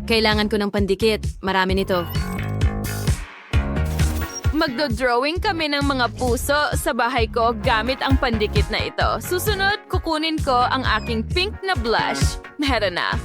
Kailangan ko ng pandikit. Marami nito. Magdo-drawing kami ng mga puso sa bahay ko gamit ang pandikit na ito. Susunod, kukunin ko ang aking pink na blush. Meron na.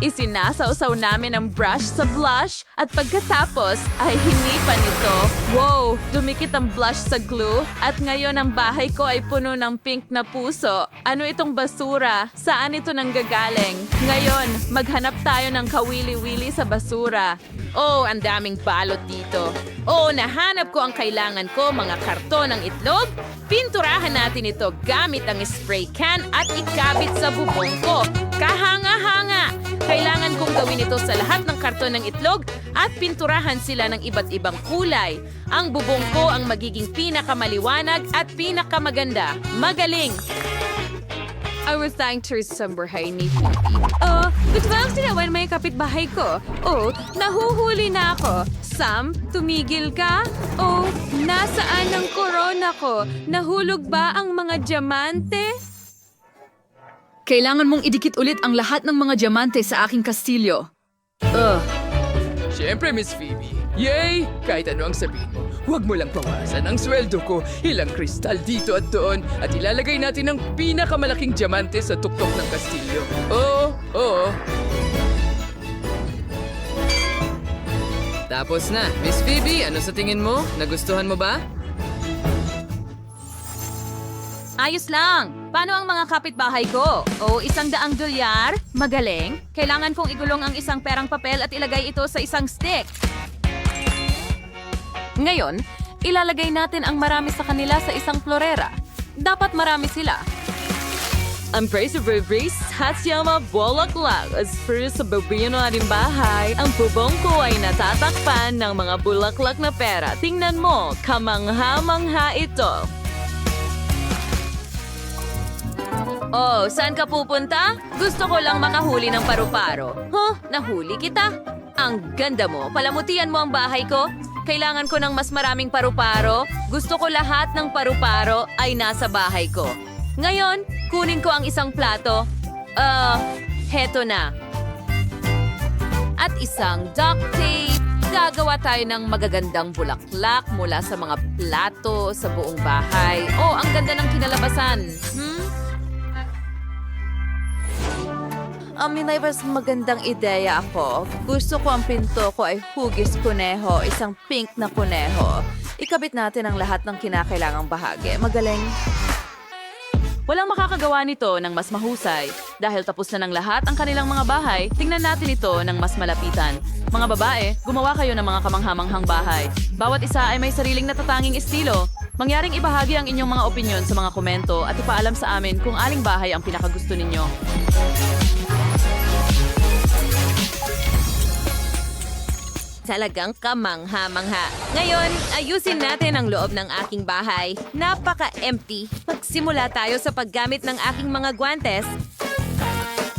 Isinasawsaw namin ang brush sa blush at pagkatapos ay hinipan ito. Wow! Dumikit ang blush sa glue at ngayon ang bahay ko ay puno ng pink na puso. Ano itong basura? Saan ito nanggagaling? Ngayon, maghanap tayo ng kawili-wili sa basura. Oh, ang daming balot dito. Oh, nahanap ko ang kailangan ko, mga karton ng itlog. Pinturahan natin ito gamit ang spray can at ikabit sa bubong ko. Kahanga-hanga! Kailangan kong gawin ito sa lahat ng karton ng itlog at pinturahan sila ng iba't ibang kulay. Ang bubong ko ang magiging pinakamaliwanag at pinakamaganda. Magaling! I was trying to sambahay ni Phoebe. Oh, gusto mo lang sinawan may kapitbahay ko? Oh, nahuhuli na ako. Sam, tumigil ka? Oh, nasaan ang corona ko? Nahulog ba ang mga diamante? Kailangan mong idikit ulit ang lahat ng mga diamante sa aking kastilyo. Siyempre, Miss Phoebe. Yay! Kahit ano ang sabihin mo, huwag mo lang bawasan ang sweldo ko. Ilang kristal dito at doon. At ilalagay natin ang pinakamalaking diamante sa tuktok ng kastilyo. Oo. Tapos na. Miss Phoebe, ano sa tingin mo? Nagustuhan mo ba? Ayos lang. Paano ang mga kapitbahay ko? O, $100? Magaling. Kailangan kong igulong ang isang perang papel at ilagay ito sa isang stick. Ngayon, ilalagay natin ang marami sa kanila sa isang florera. Dapat marami sila. Ang praise of Brace, Hasyama Bulaklak. As first sa babino natin bahay, ang bubong ko ay natatakpan ng mga bulaklak na pera. Tingnan mo, kamangha-mangha ito. Oh, saan ka pupunta? Gusto ko lang makahuli ng paru-paro. Huh, nahuli kita. Ang ganda mo. Palamutian mo ang bahay ko. Kailangan ko ng mas maraming paru-paro. Gusto ko lahat ng paru-paro ay nasa bahay ko. Ngayon, kunin ko ang isang plato. Heto na. At isang duct tape. Gagawa tayo ng magagandang bulaklak mula sa mga plato sa buong bahay. Oh, ang ganda ng kinalabasan. May mas magandang ideya ako. Gusto ko ang pinto ko ay hugis kuneho, isang pink na kuneho. Ikabit natin ang lahat ng kinakailangang bahagi. Magaling. Walang makakagawa nito ng mas mahusay. Dahil tapos na ng lahat ang kanilang mga bahay, tingnan natin ito ng mas malapitan. Mga babae, gumawa kayo ng mga kamanghamanghang bahay. Bawat isa ay may sariling natatanging estilo. Mangyaring ibahagi ang inyong mga opinyon sa mga komento at ipaalam sa amin kung aling bahay ang pinakagusto ninyo. Talagang kamangha-mangha. Ngayon, ayusin natin ang loob ng aking bahay. Napaka-empty. Magsimula tayo sa paggamit ng aking mga guantes.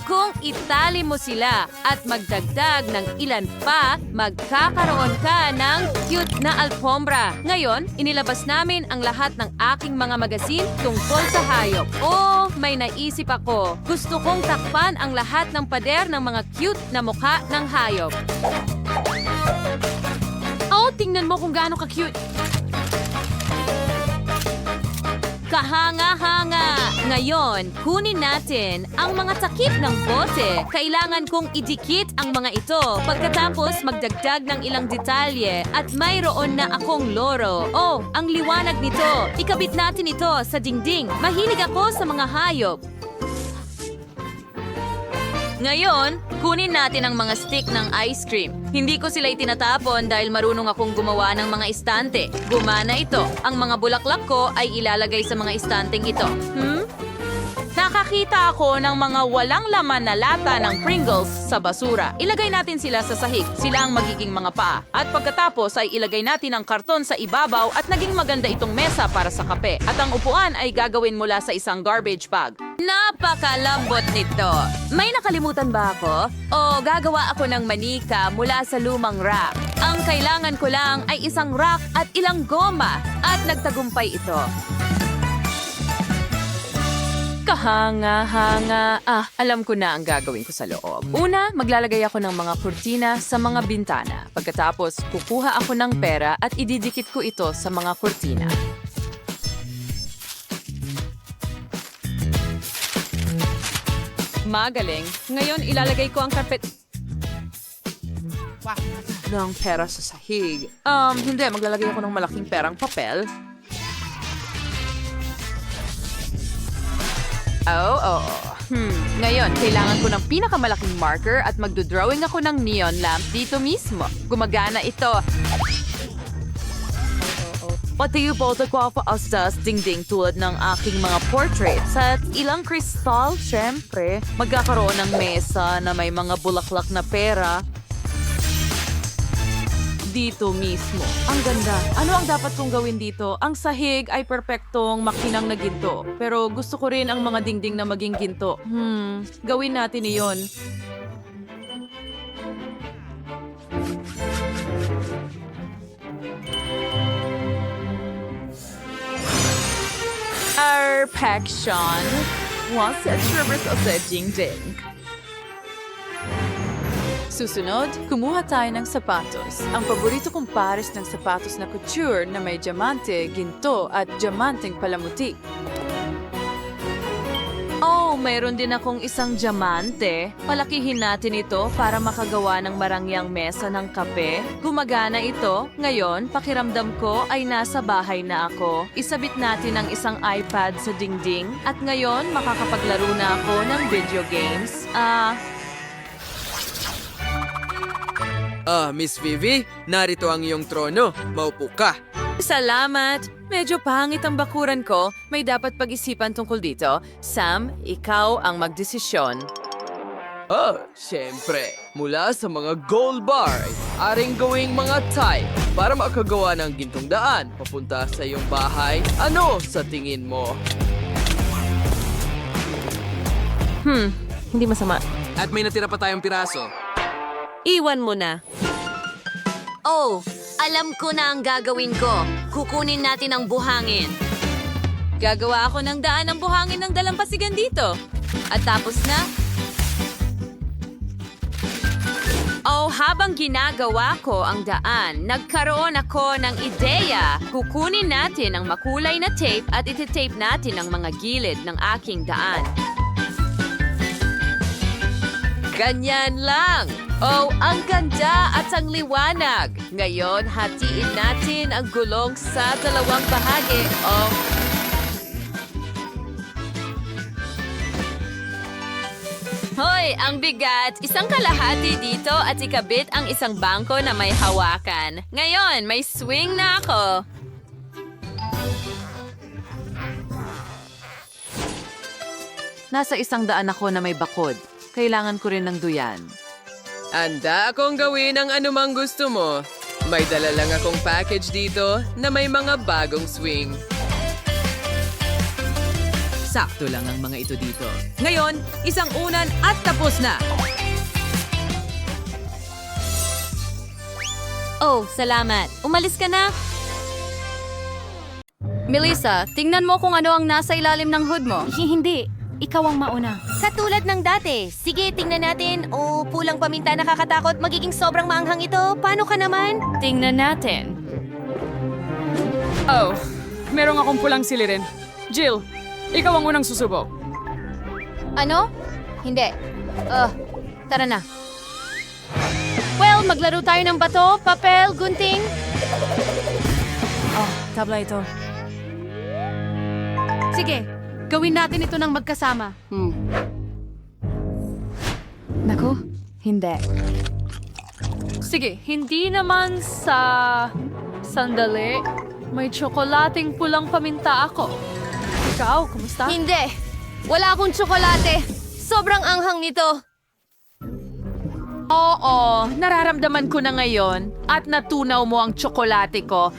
Kung itali mo sila at magdagdag ng ilan pa, magkakaroon ka ng cute na alfombra. Ngayon, inilabas namin ang lahat ng aking mga magasin tungkol sa hayop. Oh, may naisip ako. Gusto kong takpan ang lahat ng pader ng mga cute na mukha ng hayop. Oh, tingnan mo kung gaano ka-cute. Kahanga-hanga! Ngayon, kunin natin ang mga takip ng bote. Kailangan kong idikit ang mga ito. Pagkatapos, magdagdag ng ilang detalye at mayroon na akong loro. Oh, ang liwanag nito. Ikabit natin ito sa dingding. Mahilig ako sa mga hayop. Ngayon, kunin natin ang mga stick ng ice cream. Hindi ko sila itinatapon dahil marunong akong gumawa ng mga istante. Gumana ito. Ang mga bulaklak ko ay ilalagay sa mga istanteng ito. Nakakita ako ng mga walang laman na lata ng Pringles sa basura. Ilagay natin sila sa sahig. Sila ang magiging mga paa. At pagkatapos ay ilagay natin ang karton sa ibabaw at naging maganda itong mesa para sa kape. At ang upuan ay gagawin mula sa isang garbage bag. Napakalambot nito. May nakalimutan ba ako? O gagawa ako ng manika mula sa lumang rack. Ang kailangan ko lang ay isang rack at ilang goma. At nagtagumpay ito. Kahanga-hanga. Alam ko na ang gagawin ko sa loob. Una, maglalagay ako ng mga kurtina sa mga bintana. Pagkatapos, kukuha ako ng pera at ididikit ko ito sa mga kurtina. Magaling. Ngayon, ilalagay ko ang carpet ng pera sa sahig. Hindi. Maglalagay ako ng malaking perang papel. Ngayon, kailangan ko ng pinakamalaking marker at magdodrawing ako ng neon lamp dito mismo. Gumagana ito. Pati yung photocopa-astas dingding tulad ng aking mga portraits at ilang kristal, syempre. Magkakaroon ng mesa na may mga bulaklak na pera. Dito mismo. Ang ganda. Ano ang dapat kong gawin dito? Ang sahig ay perpektong makinang na ginto. Pero gusto ko rin ang mga dingding na maging ginto. Gawin natin iyon. Perfection. Once at reverse sa dingding. Susunod, kumuha tayo ng sapatos. Ang paborito kong pares ng sapatos na couture na may diamante, ginto at diamanteng palamuti. Oh, mayroon din akong isang diamante. Palakihin natin ito para makagawa ng marangyang mesa ng kape. Gumagana ito. Ngayon, pakiramdam ko ay nasa bahay na ako. Isabit natin ang isang iPad sa dingding. At ngayon, makakapaglaro na ako ng video games. Miss Vivi, narito ang iyong trono. Maupo ka. Salamat! Medyo pangit ang bakuran ko. May dapat pag-isipan tungkol dito. Sam, ikaw ang magdesisyon. Siyempre. Mula sa mga gold bar, aring gawing mga tie para makagawa ng gintong daan papunta sa iyong bahay. Ano sa tingin mo? Hindi masama. At may natira pa tayong piraso. Iwan mo na. Oh, alam ko na ang gagawin ko. Kukunin natin ang buhangin. Gagawa ako ng daan ng buhangin ng dalampasigan dito. At tapos na. Oh, habang ginagawa ko ang daan, nagkaroon ako ng ideya. Kukunin natin ang makulay na tape at ititape natin ang mga gilid ng aking daan. Ganyan lang. Oh, ang ganda at ang liwanag. Ngayon, hatiin natin ang gulong sa dalawang bahagi. Oh. Hoy, ang bigat. Isang kalahati dito at ikabit ang isang bangko na may hawakan. Ngayon, may swing na ako. Nasa 100 ako na may bakod. Kailangan ko rin ng duyan. Anda akong gawin ang anumang gusto mo. May dala lang akong package dito na may mga bagong swing. Sakto lang ang mga ito dito. Ngayon, isang unan at tapos na. Oh, salamat. Umalis ka na. Melissa, tingnan mo kung ano ang nasa ilalim ng hood mo. Hindi. Ikaw ang mauna. Katulad ng dati. Sige, tingnan natin. Oh, pulang paminta nakakatakot. Magiging sobrang maanghang ito. Paano ka naman? Tingnan natin. Oh, merong akong pulang silirin. Jill, ikaw ang unang susubok. Ano? Hindi. Tara na. Well, maglaro tayo ng bato, papel, gunting. Tabla ito. Sige, gawin natin ito ng magkasama. Naku, hindi. Sige, hindi naman sa... Sandali. May tsokolating pulang paminta ako. Ikaw, kumusta? Hindi. Wala akong tsokolate. Sobrang anghang nito. Oo, nararamdaman ko na ngayon at natunaw mo ang tsokolate ko.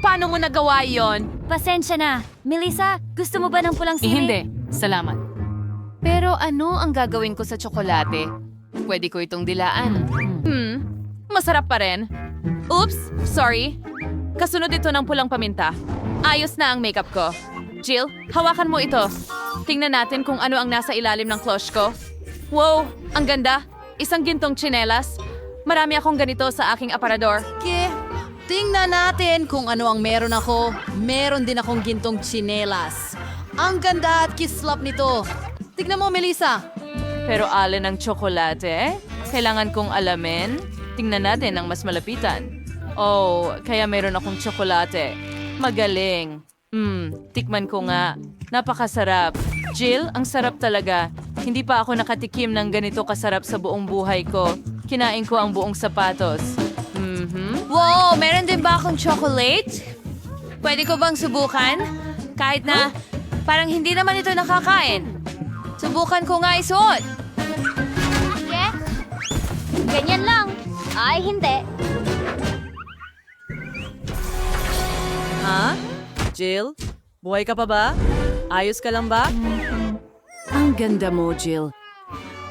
Paano mo nagawa yon? Pasensya na. Melissa, gusto mo ba ng pulang sili? Hindi, salamat. Pero ano ang gagawin ko sa tsokolate? Pwede ko itong dilaan. Masarap pa rin. Oops, sorry. Kasunod ito ng pulang paminta. Ayos na ang makeup ko. Jill, hawakan mo ito. tingnan natin kung ano ang nasa ilalim ng cloche ko. Wow, ang ganda. Isang gintong tsinelas. Marami akong ganito sa aking aparador. Tingnan natin kung ano ang meron ako. Meron din akong gintong tsinelas. Ang ganda at kislap nito. Tignan mo, Melissa. Pero alin ng tsokolate? Kailangan kong alamin. Tingnan natin ang mas malapitan. Oh, kaya meron akong tsokolate. Magaling. Tikman ko nga. Napakasarap. Jill, ang sarap talaga. Hindi pa ako nakatikim ng ganito kasarap sa buong buhay ko. Kinain ko ang buong sapatos. Wow, meron din ba akong chocolate? Pwede ko bang subukan? Kahit na parang hindi naman ito nakakain. Subukan ko nga isuot. Ganyan lang. Ay, hindi. Ha? Jill? Buhay ka pa ba? Ayos ka lang ba? Ang ganda mo, Jill.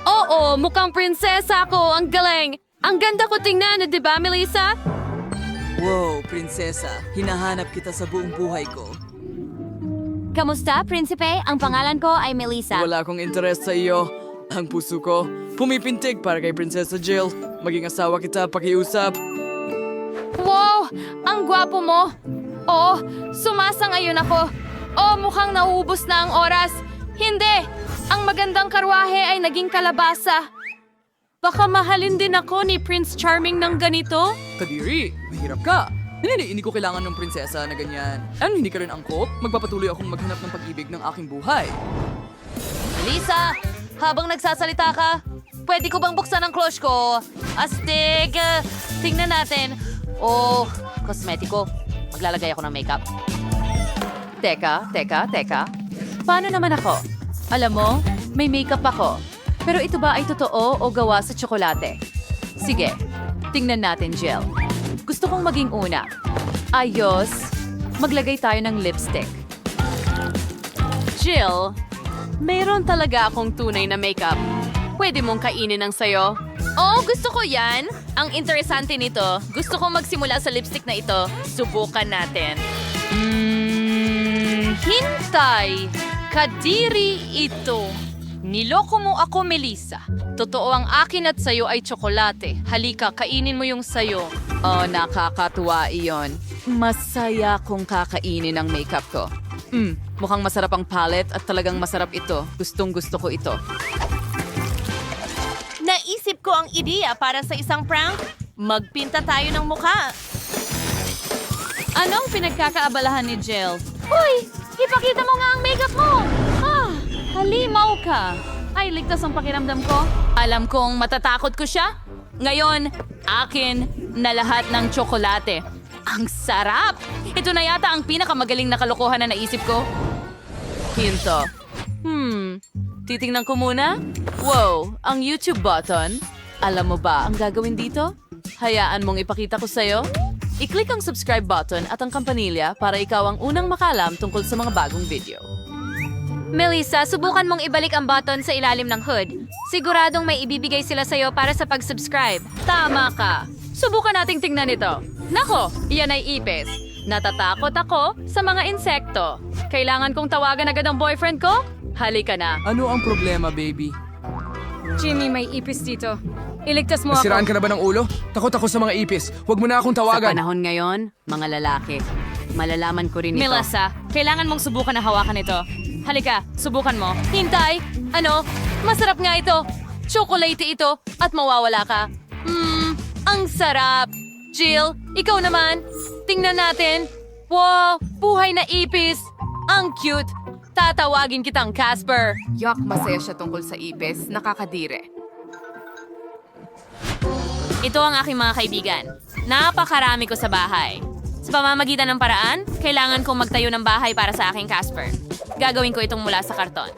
Oo, mukhang prinsesa ako. Ang galing. Ang ganda ko tingnan, di ba, Melissa? Wow, prinsesa. Hinahanap kita sa buong buhay ko. Kamusta, prinsipe? Ang pangalan ko ay Melissa. Wala akong interes sa iyo. Ang puso ko, pumipintig para kay Prinsesa Jill. Maging asawa kita, pakiusap. Wow! Ang gwapo mo! Oh, sumasangayon ako. Oh, mukhang nauubos na ang oras. Hindi! Ang magandang karwahe ay naging kalabasa. Baka mahalin din ako ni Prince Charming ng ganito? Kadiri, mahirap ka. Hindi ko kailangan ng prinsesa na ganyan. Ano, hindi ka rin angkop? Magpapatuloy akong maghanap ng pag-ibig ng aking buhay. Lisa, habang nagsasalita ka, pwede ko bang buksan ang cloche ko? Astig! Tingnan natin. Oh, kosmetiko. Maglalagay ako ng makeup. Teka. Paano naman ako? Alam mo, may makeup ako. Pero ito ba ay totoo o gawa sa tsokolate? Sige, tingnan natin, Jill. Gusto kong maging una. Ayos, maglagay tayo ng lipstick. Jill, mayroon talaga akong tunay na makeup. Pwede mong kainin ang sayo. Oh, gusto ko yan. Ang interesante nito, gusto kong magsimula sa lipstick na ito. Subukan natin. Hintay! Kadiri ito. Niloko mo ako, Melissa. Totoo ang akin at sayo ay tsokolate. Halika, kainin mo yung sayo. Oh, nakakatuwa iyon. Masaya kong kakainin ang makeup ko. Mukhang masarap ang palette at talagang masarap ito. Gustong-gusto ko ito. Naisip ko ang ideya para sa isang prank. Magpinta tayo ng mukha. Anong pinagkakaabalahan ni Jill? Uy! Ipakita mo nga ang makeup mo! Halimaw ka! Ay, ligtas ang pakiramdam ko. Alam kong matatakot ko siya. Ngayon, akin na lahat ng tsokolate. Ang sarap! Ito na yata ang pinakamagaling na kalokohan na naisip ko. Hinto. Titingnan ko muna. Wow, ang YouTube button. Alam mo ba ang gagawin dito? Hayaan mong ipakita ko sa'yo. I-click ang subscribe button at ang kampanilya para ikaw ang unang makalam tungkol sa mga bagong video. Melissa, subukan mong ibalik ang button sa ilalim ng hood. Siguradong may ibibigay sila sa'yo para sa pag-subscribe. Tama ka. Subukan nating tingnan ito. Nako, iyan ay ipis. Natatakot ako sa mga insekto. Kailangan kong tawagan agad ang boyfriend ko? Halika na. Ano ang problema, baby? Jimmy, may ipis dito. Iligtas mo Nasiraan ako. ka na ba ng ulo? Takot ako sa mga ipis. Huwag mo na akong tawagan. Panahon ngayon, mga lalaki. Malalaman ko rin ito. Melissa, kailangan mong subukan na hawakan ito. Halika, subukan mo. Hintay! Ano? Masarap nga ito. Chocolate ito at mawawala ka. Ang sarap. Jill, ikaw naman. Tingnan natin. Wow, buhay na ipis. Ang cute. Tatawagin kitang Casper. Yak, masaya siya tungkol sa ipis. Nakakadire. Ito ang aking mga kaibigan. Napakarami ko sa bahay. Sa pamamagitan ng paraan, kailangan kong magtayo ng bahay para sa aking Casper. Gagawin ko itong mula sa karton.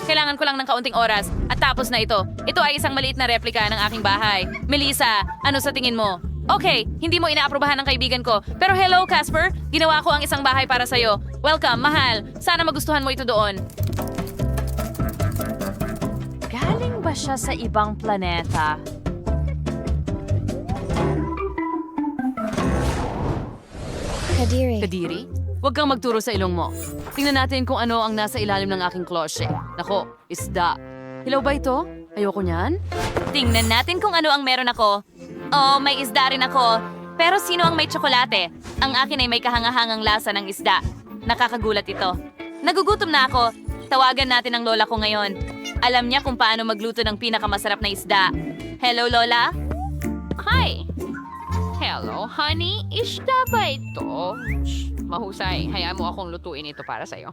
Kailangan ko lang ng kaunting oras at tapos na ito. Ito ay isang maliit na replika ng aking bahay. Melissa, ano sa tingin mo? Okay, hindi mo inaaprobahan ng kaibigan ko. Pero hello, Casper. Ginawa ko ang isang bahay para sa'yo. Welcome, mahal. Sana magustuhan mo ito doon. Galing ba siya sa ibang planeta? Kadiri. Kadiri? Huwag kang magturo sa ilong mo. Tingnan natin kung ano ang nasa ilalim ng aking klosye. Nako, isda. Hilaw ba ito? Ayoko niyan. Tingnan natin kung ano ang meron ako. Oh, may isda rin ako. Pero sino ang may tsokolate? Ang akin ay may kahangahangang lasa ng isda. Nakakagulat ito. Nagugutom na ako. Tawagan natin ang lola ko ngayon. Alam niya kung paano magluto ng pinakamasarap na isda. Hello, Lola? Hi! Hello, honey. Isda ba ito? Shh, mahusay. Hayaan mo akong lutuin ito para sa'yo.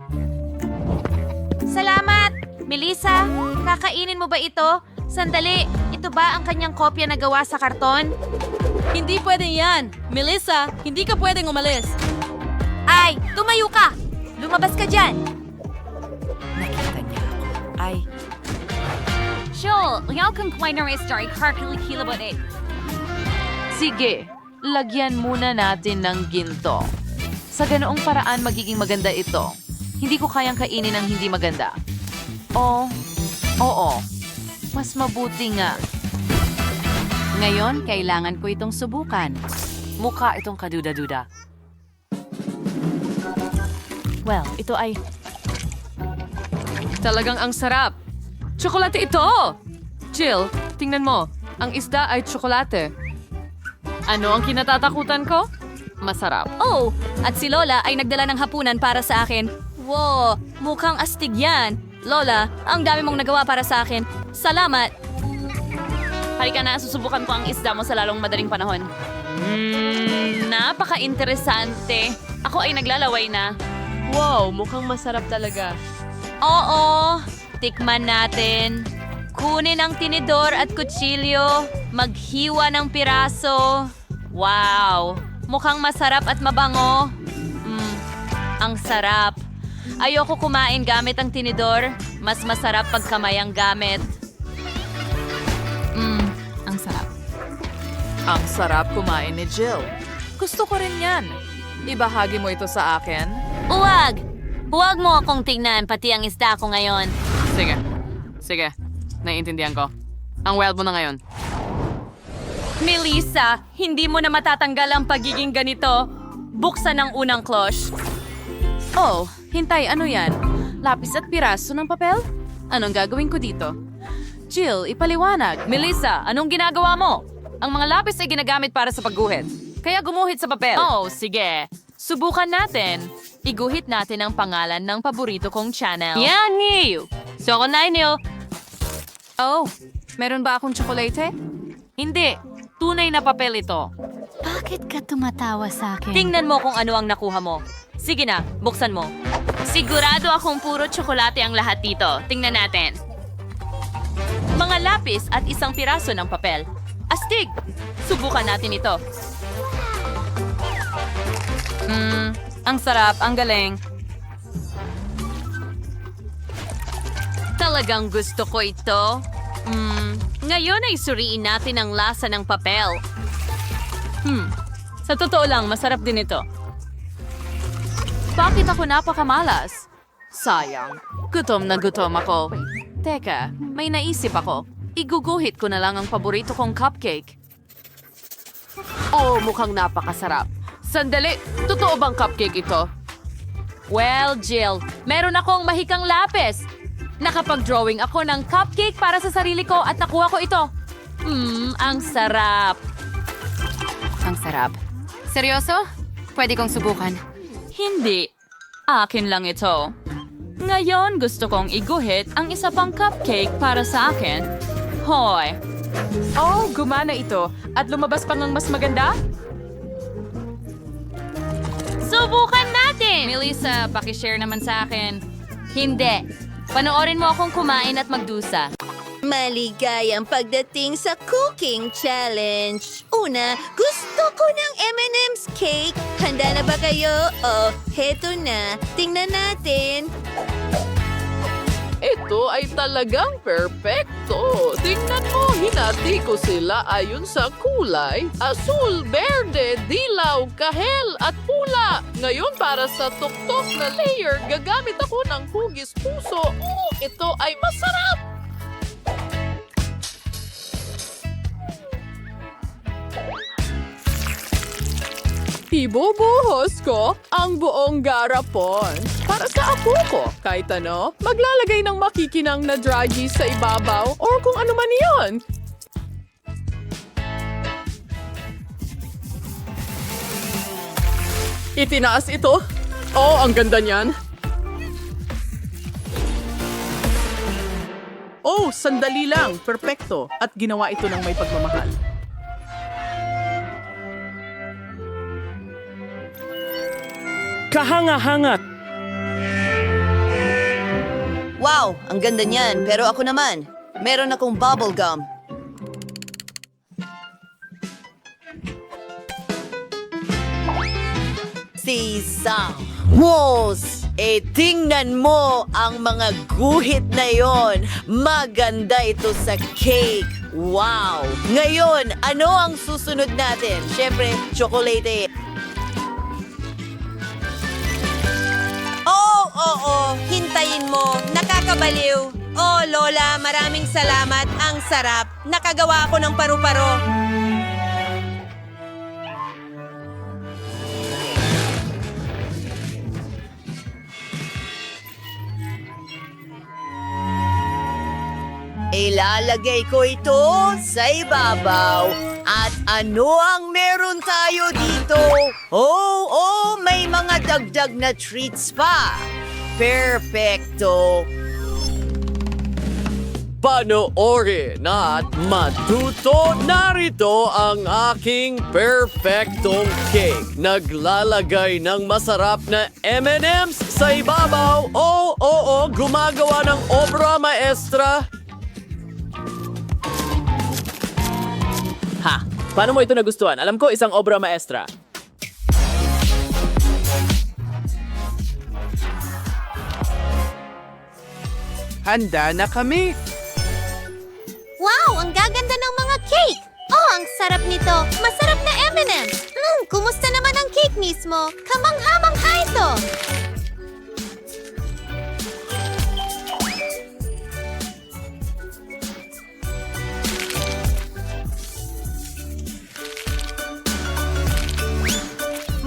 Salamat! Melissa, kakainin mo ba ito? Sandali, ito ba ang kanyang kopya na gawa sa karton? Hindi pwede yan. Melissa, hindi ka pwedeng umalis. Ay, tumayo ka! Lumabas ka dyan! Joel, yaw kang kumain ng story, karkilikila ba eh? Sige, lagyan muna natin ng ginto. Sa ganoong paraan magiging maganda ito. Hindi ko kayang kainin ng hindi maganda. Oo. Mas mabuti nga. Ngayon, kailangan ko itong subukan. Mukha itong kaduda-duda. Well, ito ay... Talagang ang sarap. Tsokolate ito! Jill, tingnan mo. Ang isda ay tsokolate. Ano ang kinatatakutan ko? Masarap. Oh, at si Lola ay nagdala ng hapunan para sa akin. Wow, mukhang astig yan. Lola, ang dami mong nagawa para sa akin. Salamat! Halika na, susubukan ko ang isda mo sa lalong madaling panahon. Napaka-interesante. Ako ay naglalaway na. Wow, mukhang masarap talaga. Oo, tikman natin. Kunin ang tinidor at kutsilyo. Maghiwa ng piraso. Wow, mukhang masarap at mabango. Ang sarap. Ayoko kumain gamit ang tinidor. Mas masarap pag kamay ang gamit. Ang sarap. Ang sarap kumain ni Jill. Gusto ko rin yan. Ibahagi mo ito sa akin? Huwag! Huwag mo akong tingnan, pati ang isda ko ngayon. Sige. Naiintindihan ko. Ang wild mo na ngayon. Melissa, hindi mo na matatanggal ang pagiging ganito. Buksan ang unang cloche. Oh, hintay, ano yan? Lapis at piraso ng papel? Anong gagawin ko dito? Jill, ipaliwanag. Melissa, anong ginagawa mo? Ang mga lapis ay ginagamit para sa pagguhit. Kaya gumuhit sa papel. Oh, sige. Subukan natin. Iguhit natin ang pangalan ng paborito kong channel. Yan, Niyo! So, ako na inyo. Oh, meron ba akong tsokolate? Hindi. Tunay na papel ito. Bakit ka tumatawa sa akin? Tingnan mo kung ano ang nakuha mo. Sige na, buksan mo. Sigurado akong puro tsokolate ang lahat dito. Tingnan natin. Mga lapis at isang piraso ng papel. Astig! Subukan natin ito. Ang sarap, ang galing. Talagang gusto ko ito. Ngayon ay suriin natin ang lasa ng papel. Sa totoo lang, masarap din ito. Bakit ako napakamalas? Sayang. Gutom na gutom ako. Teka, may naisip ako. Iguguhit ko na lang ang paborito kong cupcake. Oh, mukhang napakasarap. Sandali, totoo bang cupcake ito? Well, Jill, meron akong mahikang lapis. Nakapag-drawing ako ng cupcake para sa sarili ko at nakuha ko ito. Ang sarap. Ang sarap. Seryoso? Pwede kong subukan. Hindi. Akin lang ito. Ngayon, gusto kong iguhit ang isa pang cupcake para sa akin. Hoy! Oh, gumana ito. At lumabas pa ng mas maganda? Subukan natin! Melissa, pakishare naman sa akin. Hindi. Panoorin mo akong kumain at magdusa. Maligayang pagdating sa cooking challenge. Una, gusto ko ng M&M's cake. Handa na ba kayo? Oh, heto na. Tingnan natin. Ito ay talagang perpekto. Tingnan mo, hinati ko sila ayon sa kulay. Asul, berde, dilaw, kahel at pula. Ngayon para sa tuktok na layer, gagamit ako ng hugis puso. Ito ay masarap! Ibubuhos ko ang buong garapon. Para sa apo ko, kahit ano, maglalagay ng makikinang na draggy sa ibabaw or kung ano man iyon. Itinaas ito. Oh, ang ganda niyan. Oh, sandali lang. Perpekto. At ginawa ito ng may pagmamahal. Kahanga-hangat! Wow, ang ganda niyan. Pero ako naman, meron akong bubble gum. Sisang. Mos! Tingnan mo ang mga guhit na yon. Maganda ito sa cake. Wow! Ngayon, ano ang susunod natin? Siyempre, chocolate. Oo, hintayin mo. Nakakabaliw. Oh, Lola, maraming salamat. Ang sarap. Nakagawa ako ng paru-paro. Ilalagay ko ito sa ibabaw. At ano ang meron tayo dito? Oh, may mga dagdag na treats pa. Perfecto. Panoorin at matuto. Narito ang aking perfectong cake. Naglalagay ng masarap na M&M's sa ibabaw. Oo, gumagawa ng obra maestra. Ha! Paano mo ito nagustuhan? Alam ko, isang obra maestra. Handa na kami! Wow, ang gaganda ng mga cake! Oh, ang sarap nito! Masarap na M&M's! Kumusta naman ang cake mismo? Kamangha-mangha ito!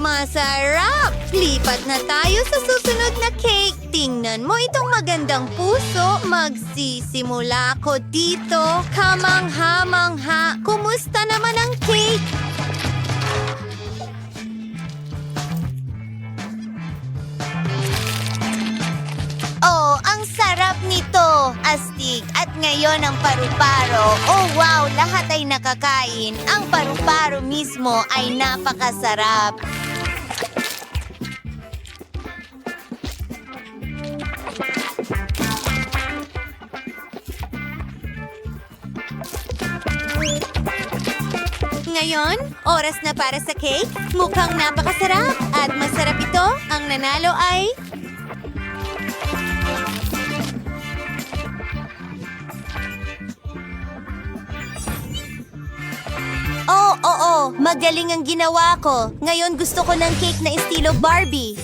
Masarap! Lipat na tayo sa susunod na cake. Tingnan mo itong magandang puso. Magsisimula ko dito. Kamangha-mangha. Kumusta naman ang cake? Oh, ang sarap nito. Astig. At ngayon ang paru-paro. Oh, wow! Lahat ay nakakain. Ang paru-paro mismo ay napakasarap. Ngayon, oras na para sa cake. Mukhang napakasarap at masarap ito. Ang nanalo ay... Oo, magaling ang ginawa ko. Ngayon gusto ko ng cake na estilo Barbie.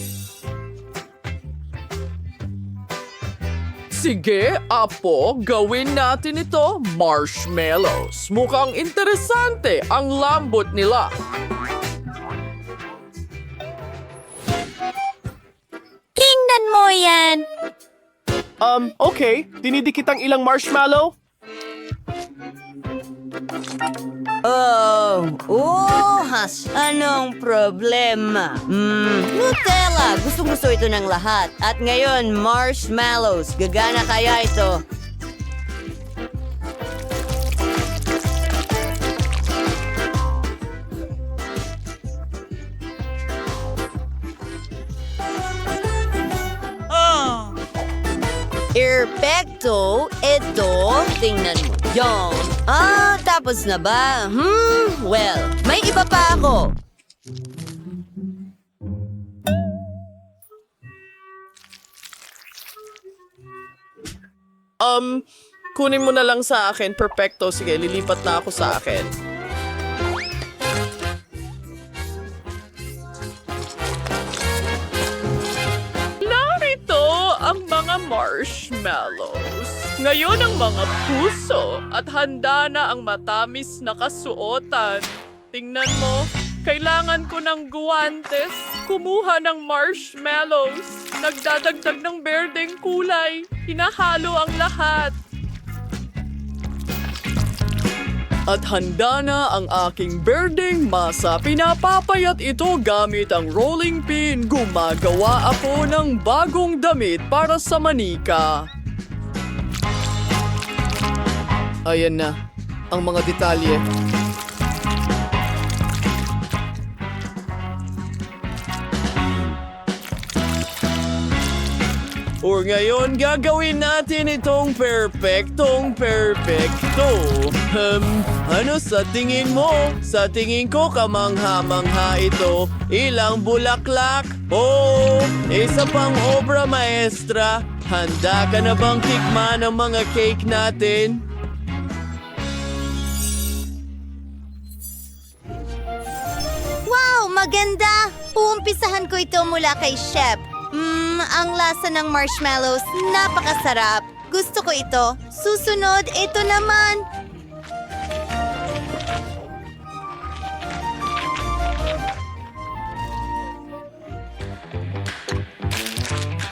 Sige, Apo, gawin natin ito. Marshmallows. Mukhang interesante ang lambot nila. Tingnan mo yan! Okay. Dinidikit ang ilang marshmallow? Anong problema? Nutella! Gustong-gusto ito ng lahat. At ngayon, marshmallows. Gagana kaya ito? Perfecto! Ito, tingnan mo. Yon. Tapos na ba? Well, may iba pa ako. Kunin mo na lang sa akin. Perfecto. Sige, lilipat na ako sa akin. Narito ang mga marshmallows. Ngayon ang mga puso at handa na ang matamis na kasuotan. Tingnan mo, Kailangan ko ng guwantes. Kumuha ng marshmallows. Nagdadagdag ng berdeng kulay. Hinahalo ang lahat. At handa na ang aking berdeng masa. Pinapapayat ito gamit ang rolling pin. Gumagawa ako ng bagong damit para sa manika. Ayan na, ang mga detalye. Or ngayon, gagawin natin itong perfecto. Ano sa tingin mo? Sa tingin ko, kamangha-mangha ito. Ilang bulaklak? Oh, isa pang obra maestra. Handa ka na bang tikman ang mga cake natin? Wow, maganda! Uumpisahan ko ito mula kay Chef. Ang lasa ng marshmallows, napakasarap. Gusto ko ito. Susunod, ito naman.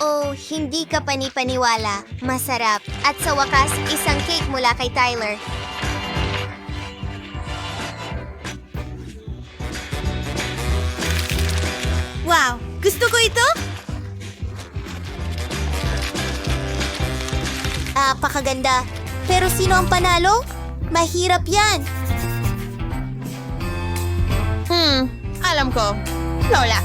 Oh, hindi ka panipaniwala. Masarap. At sa wakas, isang cake mula kay Tyler. Wow! Gusto ko ito? Napakaganda. Pero sino ang panalo? Mahirap yan. Alam ko. Lola.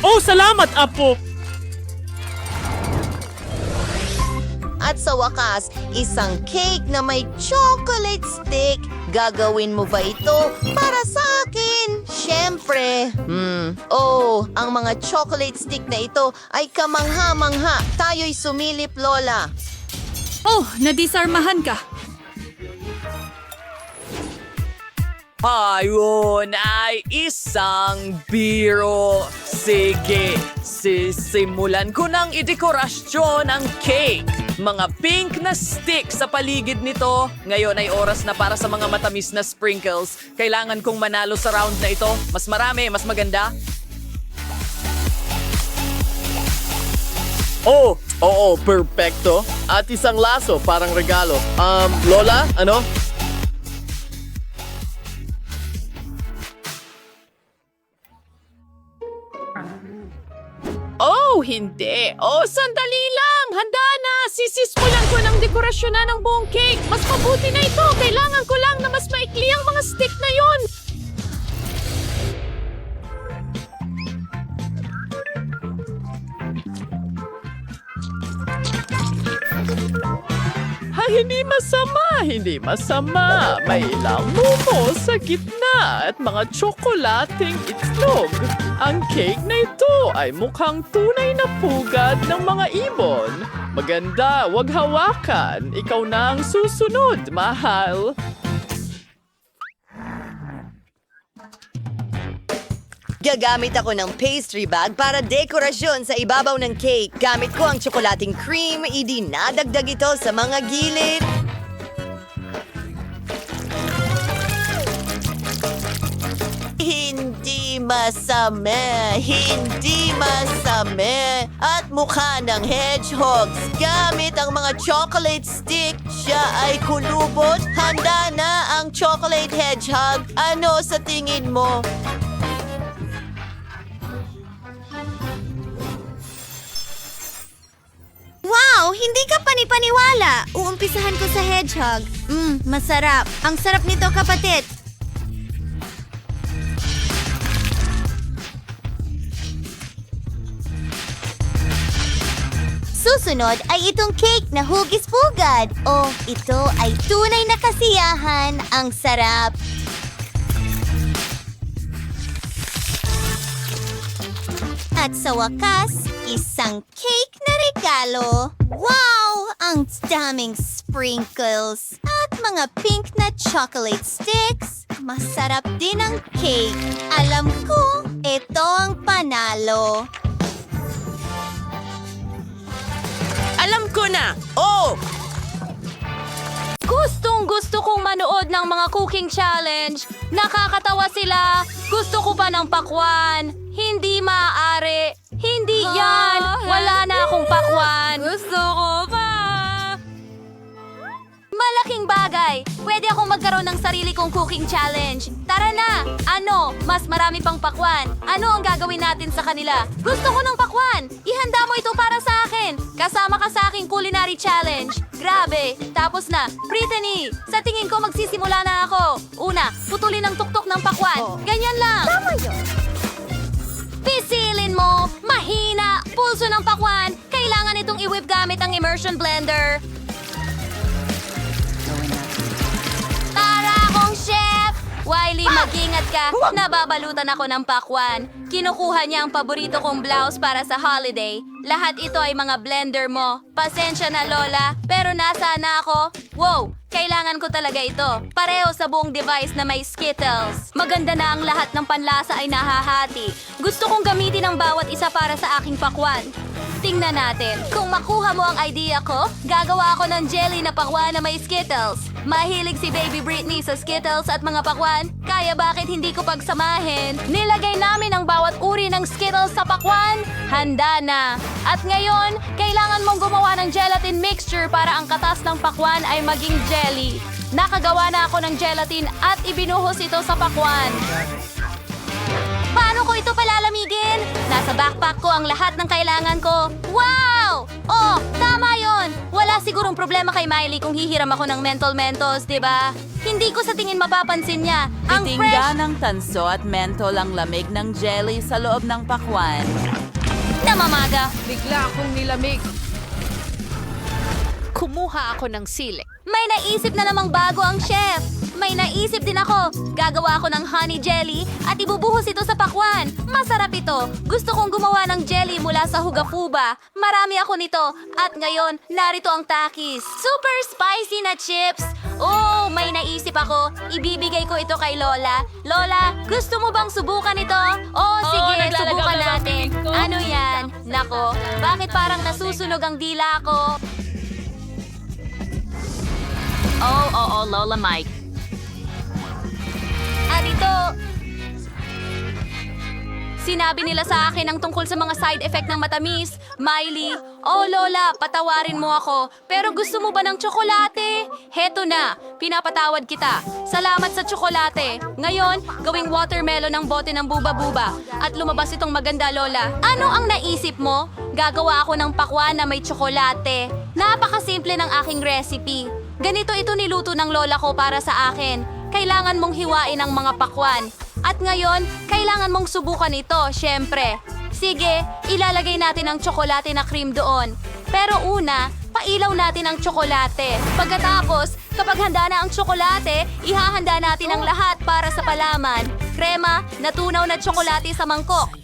Oh, salamat, Apo! At sa wakas, isang cake na may chocolate stick. Gagawin mo ba ito para sa akin? Siyempre. Oh, ang mga chocolate stick na ito ay kamangha-mangha. Tayo'y sumilip, Lola. Oh, nadisarmahan ka. Ayun ay isang biro. Sige, sisimulan ko ng idekorasyon ang cake. Mga pink na stick sa paligid nito. Ngayon ay oras na para sa mga matamis na sprinkles. Kailangan kong manalo sa round na ito. Mas marami, mas maganda. Oh, oo, perfecto. At isang laso, parang regalo. Lola, ano? Oh, hindi. Oh, sandali lang. Handa na. Sisismulan ko ng dekorasyonan ng buong cake. Mas mabuti na ito. Kailangan ko lang na mas maikli ang mga stick na yon. Hindi masama. May ilang mumo sa gitna at mga tsokolating itlog. Ang cake na ito ay mukhang tunay na pugad ng mga ibon. Maganda, wag hawakan. Ikaw na ang susunod, mahal. Gagamit ako ng pastry bag para dekorasyon sa ibabaw ng cake. Gamit ko ang tsokolating cream, idinadagdag ito sa mga gilid. Hindi masame. At mukha ng hedgehogs. Gamit ang mga chocolate stick, siya ay kulubot. Handa na ang chocolate hedgehog. Ano sa tingin mo? Wow! Hindi ka panipaniwala! Uumpisahan ko sa hedgehog. Masarap. Ang sarap nito, kapatid. Susunod ay itong cake na hugis-pugad. Oh, ito ay tunay na kasiyahan. Ang sarap. At sa wakas, isang cake na regalo. Wow! Ang daming sprinkles at mga pink na chocolate sticks. Masarap din ang cake. Alam ko, ito ang panalo. Alam ko na! Oh! Gustong-gusto kong manood ng mga cooking challenge. Nakakatawa sila. Gusto ko pa ng pakwan. Hindi maaari. Hindi yan. Wala na akong pakwan. Gusto ko pa. Malaking bagay. Pwede akong magkaroon ng sarili kong cooking challenge. Tara na! Ano? Mas marami pang pakwan. Ano ang gagawin natin sa kanila? Gusto ko ng pakwan! Ihanda mo ito para sa akin! Kasama ka sa aking culinary challenge. Grabe! Tapos na. Brittany, sa tingin ko magsisimula na ako. Una, putulin ang tuktok ng pakwan. Ganyan lang. Tama yun. Pisilin mo! Mahina! Pulso ng pakwan! Kailangan itong i-whip gamit ang immersion blender. Tara akong chef! Wiley, mag-ingat ka. Nababalutan ako ng pakwan. Kinukuha niya ang paborito kong blouse para sa holiday. Lahat ito ay mga blender mo. Pasensya na, Lola. Pero nasaan na ako? Wow! Kailangan ko talaga ito. Pareho sa buong device na may Skittles. Maganda na ang lahat ng panlasa ay nahahati. Gusto kong gamitin ang bawat isa para sa aking pakwan. Tingnan natin. Kung makuha mo ang idea ko, gagawa ako ng jelly na pakwan na may Skittles. Mahilig si Baby Britney sa Skittles at mga pakwan, kaya bakit hindi ko pagsamahin? Nilagay namin ang bawat uri ng Skittles sa pakwan. Handa na. At ngayon, kailangan mong gumawa ng gelatin mixture para ang katas ng pakwan ay maging jelly. Nakagawa na ako ng gelatin at ibinuhos ito sa pakwan. Paano ko ito palalamigin? Nasa backpack ko ang lahat ng kailangan ko. Wow! Oh, tama yon. Wala sigurong problema kay Miley kung hihiram ako ng Mentos, di ba? Hindi ko sa tingin mapapansin niya. Ang fresh... Titingga ng tanso at mentol ang lamig ng jelly sa loob ng pakwan. Namamaga. Bigla akong nilamig. Kumuha ako ng sili. May naisip na namang bago ang chef. May naisip din ako. Gagawa ako ng honey jelly at ibubuhos ito sa pakwan. Masarap ito. Gusto kong gumawa ng jelly mula sa hugafuba. Marami ako nito. At ngayon, narito ang takis. Super spicy na chips. Oh, may naisip ako. Ibibigay ko ito kay Lola. Lola, gusto mo bang subukan ito? Oh, sige, subukan natin. Ano yan? Nako, bakit parang nasusunog ang dila ko? Oo, Lola Mike. At ito, sinabi nila sa akin ang tungkol sa mga side effect ng matamis. Miley, oh Lola, patawarin mo ako. Pero gusto mo ba ng tsokolate? Heto na, pinapatawad kita. Salamat sa tsokolate. Ngayon, gawing watermelon ang bote ng buba-buba. At lumabas itong maganda, Lola. Ano ang naisip mo? Gagawa ako ng pakwan na may tsokolate. Napakasimple ng aking recipe. Ganito ito niluto ng lola ko para sa akin. Kailangan mong hiwain ang mga pakwan. At ngayon, kailangan mong subukan ito, syempre. Sige, ilalagay natin ang tsokolate na cream doon. Pero una, pailaw natin ang tsokolate. Pagkatapos, kapag handa na ang tsokolate, ihahanda natin ang lahat para sa palaman. Krema, natunaw na tsokolate sa mangkok.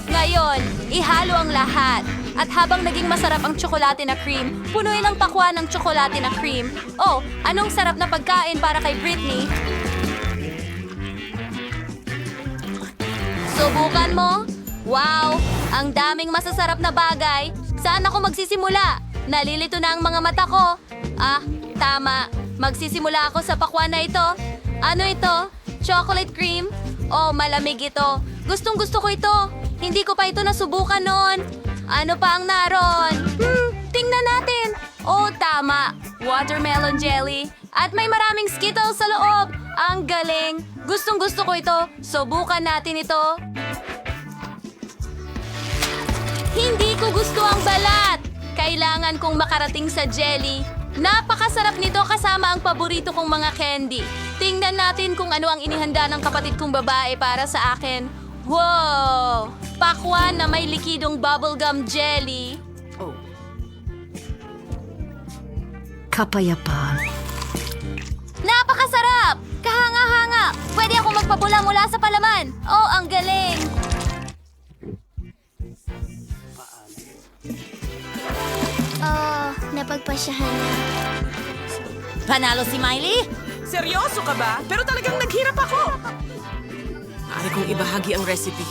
Ngayon, ihalo ang lahat. At habang naging masarap ang tsokolate na cream, punuin ang pakwan ng tsokolate na cream. Oh, anong sarap na pagkain para kay Britney? Subukan mo? Wow! Ang daming masasarap na bagay. Saan ako magsisimula? Nalilito na ang mga mata ko. Ah, tama. Magsisimula ako sa pakwan na ito. Ano ito? Chocolate cream? Oh, malamig ito. Gustong-gusto ko ito. Hindi ko pa ito nasubukan noon. Ano pa ang naroon? Tingnan natin. Oh, tama. Watermelon jelly. At may maraming Skittles sa loob. Ang galing. Gustong-gusto ko ito. Subukan natin ito. Hindi ko gusto ang balat. Kailangan kong makarating sa jelly. Napakasarap nito kasama ang paborito kong mga candy. Tingnan natin kung ano ang inihanda ng kapatid kong babae para sa akin. Wow! Pakwan na may likidong bubblegum jelly. Kapayapaan. Napakasarap! Kahanga-hanga! Pwede ako magpabula mula sa palaman. Oh, ang galing! Oh, napagpasyahan na. Panalo si Miley? Seryoso ka ba? Pero talagang naghirap ako. Maaari kong ibahagi ang recipe.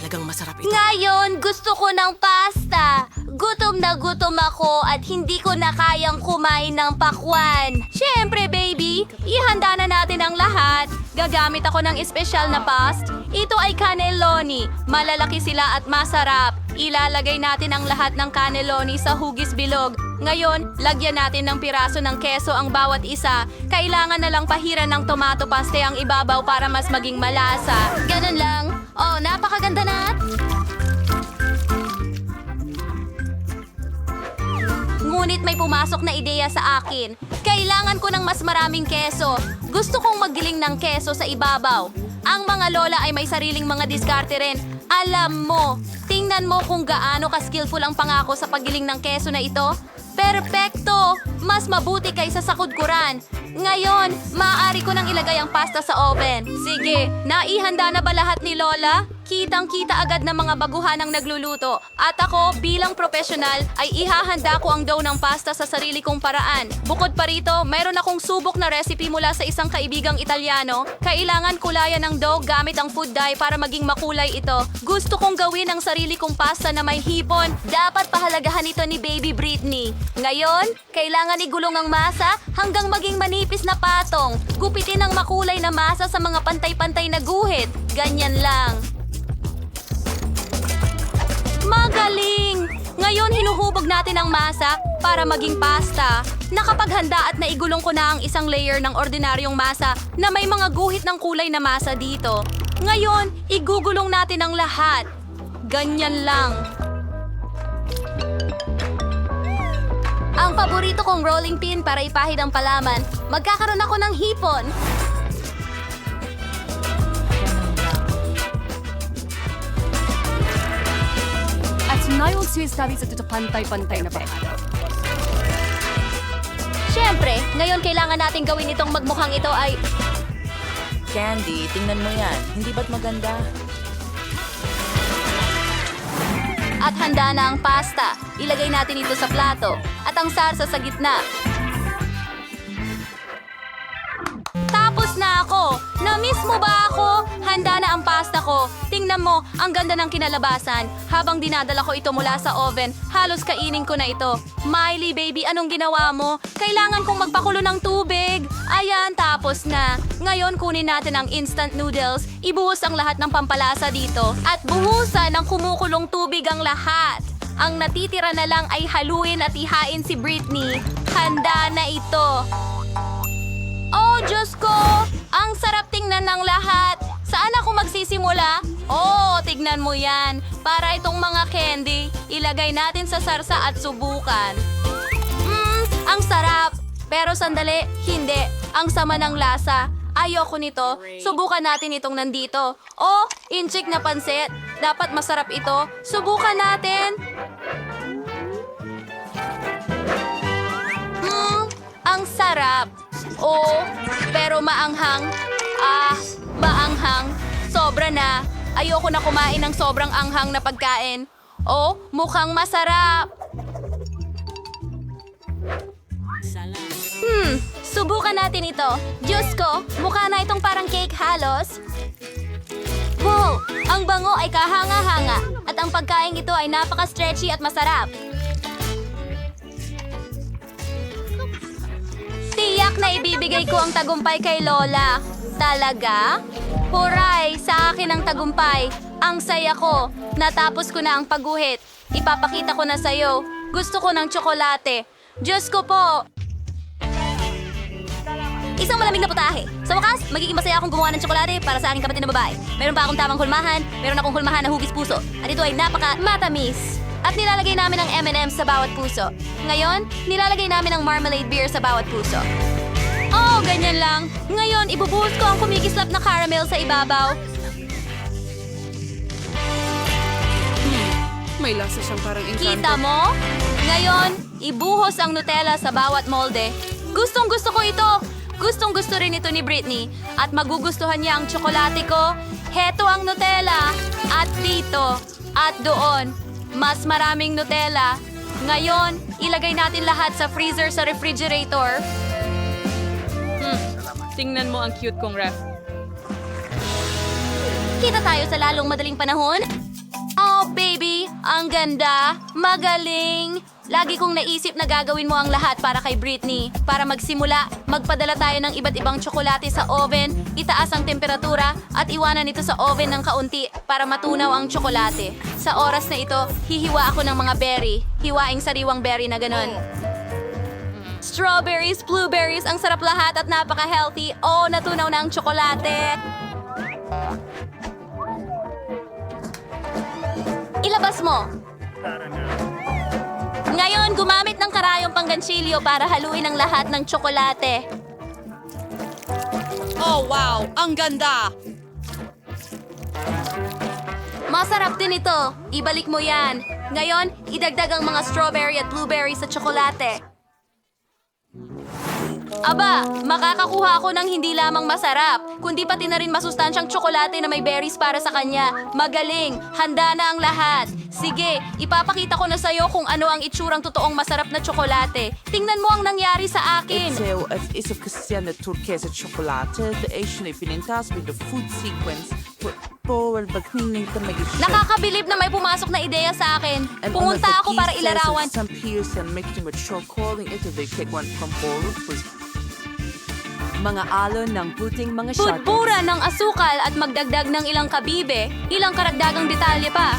Talagang masarap ito. Ngayon, gusto ko ng pasta. Gutom na gutom ako at hindi ko na kayang kumain ng pakwan. Siyempre, baby, ihanda na natin ang lahat. Gagamit ako ng espesyal na past. Ito ay cannelloni. Malalaki sila at masarap. Ilalagay natin ang lahat ng cannelloni sa hugis bilog. Ngayon, lagyan natin ng piraso ng keso ang bawat isa. Kailangan na lang pahiran ng tomato paste ang ibabaw para mas maging malasa. Ganun lang. Oh, napakaganda na. Ngunit may pumasok na ideya sa akin. Kailangan ko ng mas maraming keso. Gusto kong maggiling ng keso sa ibabaw. Ang mga lola ay may sariling mga diskarte rin. Alam mo, tingnan mo kung gaano ka-skillful ang pangako sa paggiling ng keso na ito. Perpekto! Mas mabuti kaysa sa kudkuran. Ngayon, maaari ko nang ilagay ang pasta sa oven. Sige, naihanda na ba lahat ni Lola? Kitang-kita agad na mga baguhan ang nagluluto. At ako, bilang profesional, ay ihahanda ko ang dough ng pasta sa sarili kong paraan. Bukod pa rito, mayroon akong subok na recipe mula sa isang kaibigang Italyano. Kailangan kulayan ng dough gamit ang food dye para maging makulay ito. Gusto kong gawin ang sarili kong pasta na may hipon. Dapat pahalagahan ito ni Baby Britney. Ngayon, kailangan igulong ang masa hanggang maging manipis na patong. Gupitin ang makulay na masa sa mga pantay-pantay na guhit. Ganyan lang. Magaling! Ngayon, hinuhubog natin ang masa para maging pasta. Nakapaghanda at naigulong ko na ang isang layer ng ordinaryong masa na may mga guhit ng kulay na masa dito. Ngayon, igugulong natin ang lahat. Ganyan lang. Ang paborito kong rolling pin para ipahid ang palaman. Magkakaroon ako ng hipon. At ngayon sinasabi sa ito pantay-pantay na paraan. Siyempre, ngayon kailangan natin gawin itong magmukhang ito ay... Candy, tingnan mo yan. Hindi ba't maganda? At handa na ang pasta. Ilagay natin ito sa plato. At ang sarsa sa gitna. Tapos na ako! Na-miss mo ba ako? Handa na ang pasta ko. Tingnan mo, ang ganda ng kinalabasan. Habang dinadala ko ito mula sa oven, halos kainin ko na ito. Miley, baby, anong ginawa mo? Kailangan kong magpakulo ng tubig. Ayan, tapos na. Ngayon, kunin natin ang instant noodles. Ibuhos ang lahat ng pampalasa dito. At buhusan ng kumukulong tubig ang lahat. Ang natitira na lang ay haluin at ihain si Britney. Handa na ito. Oh, Diyos ko! Ang sarap tingnan ng lahat. Saan ako magsisimula? Oh, tignan mo yan. Para itong mga candy, ilagay natin sa sarsa at subukan. Ang sarap. Pero sandali, hindi. Ang sama ng lasa. Ayoko nito. Subukan natin itong nandito. Oh, inchik na pansit. Dapat masarap ito. Subukan natin. Ang sarap. Oh, pero maanghang. Maanghang. Sobra na. Ayoko na kumain ng sobrang anghang na pagkain. Oh, mukhang masarap. Subukan natin ito. Diyos ko, mukha na itong parang cake halos. Wow, ang bango ay kahanga-hanga. At ang pagkain ito ay napaka-stretchy at masarap. Tiyak na ibibigay ko ang tagumpay kay Lola. Talaga? Huray, sa akin ang tagumpay. Ang saya ko. Natapos ko na ang pagguhit. Ipapakita ko na sa'yo. Gusto ko ng tsokolate. Diyos ko po. Isang malamig na putahe. Sa wakas, magiging masaya akong gumawa ng tsokolate para sa aking kapatid na babae. Meron pa akong tamang hulmahan. Meron akong hulmahan na hugis puso. At ito ay napaka-matamis. At nilalagay namin ang M&M's sa bawat puso. Ngayon, nilalagay namin ang marmalade beer sa bawat puso. Oh, ganyan lang. Ngayon, ibubuhos ko ang kumikislap na caramel sa ibabaw. May lasa siyang parang Kita mo? Ngayon, ibuhos ang Nutella sa bawat molde. Gustong-gusto ko ito. Gustong-gusto rin ito ni Britney. At magugustuhan niya ang tsokolate ko. Heto ang Nutella. At dito. At doon. Mas maraming Nutella. Ngayon, ilagay natin lahat sa freezer sa refrigerator. Tingnan mo ang cute kong ref. Kita tayo sa lalong madaling panahon. Oh, baby! Ang ganda! Magaling! Lagi kong naisip na gagawin mo ang lahat para kay Britney. Para magsimula, magpadala tayo ng iba't ibang tsokolate sa oven, itaas ang temperatura, at iwanan ito sa oven ng kaunti para matunaw ang tsokolate. Sa oras na ito, hihiwa ako ng mga berry. Hiwaing sariwang berry na ganon. Strawberries, blueberries, ang sarap lahat at napaka-healthy. Oh, natunaw na ang tsokolate. Ilabas mo. Ngayon, gumamit ng karayong panggansilyo para haluin ang lahat ng tsokolate. Oh, wow! Ang ganda! Masarap din ito. Ibalik mo yan. Ngayon, idagdag ang mga strawberry at blueberry sa tsokolate. Aba, makakakuha ako ng hindi lamang masarap, kundi pati na rin masustansyang tsokolate na may berries para sa kanya. Magaling! Handa na ang lahat. Sige, ipapakita ko na sa'yo kung ano ang itsurang totoong masarap na tsokolate. Tingnan mo ang nangyari sa akin. Ito at isa kasi na turquesa chocolate, the Asian ipinintas with the food sequence. Nakakabilib na may pumasok na ideya sa akin. Pumunta ako para ilarawan. Some peers and mixing with chocolate, ito they take one from bowl. Mga alon ng puting mga shot. Pudpura ng asukal at magdagdag ng ilang kabibe, ilang karagdagang detalye pa.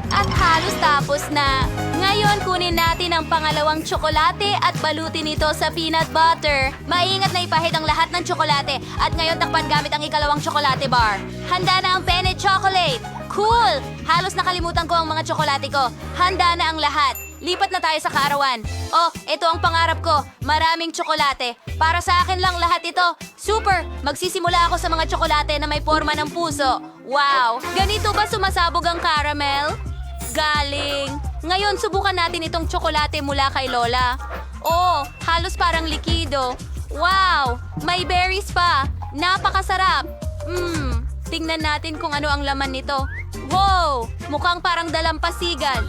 At halos tapos na. Ngayon kunin natin ang pangalawang tsokolate at balutin ito sa peanut butter. Maingat na ipahid ang lahat ng tsokolate at ngayon takpan gamit ang ikalawang tsokolate bar. Handa na ang penne chocolate. Cool! Halos nakalimutan ko ang mga tsokolate ko. Handa na ang lahat. Lipat na tayo sa kaarawan. Oh, ito ang pangarap ko. Maraming tsokolate. Para sa akin lang lahat ito. Super! Magsisimula ako sa mga tsokolate na may forma ng puso. Wow! Ganito ba sumasabog ang caramel? Galing! Ngayon, subukan natin itong tsokolate mula kay Lola. Oh, halos parang likido. Wow! May berries pa. Napakasarap. Tingnan natin kung ano ang laman nito. Wow! Mukhang parang dalampasigan.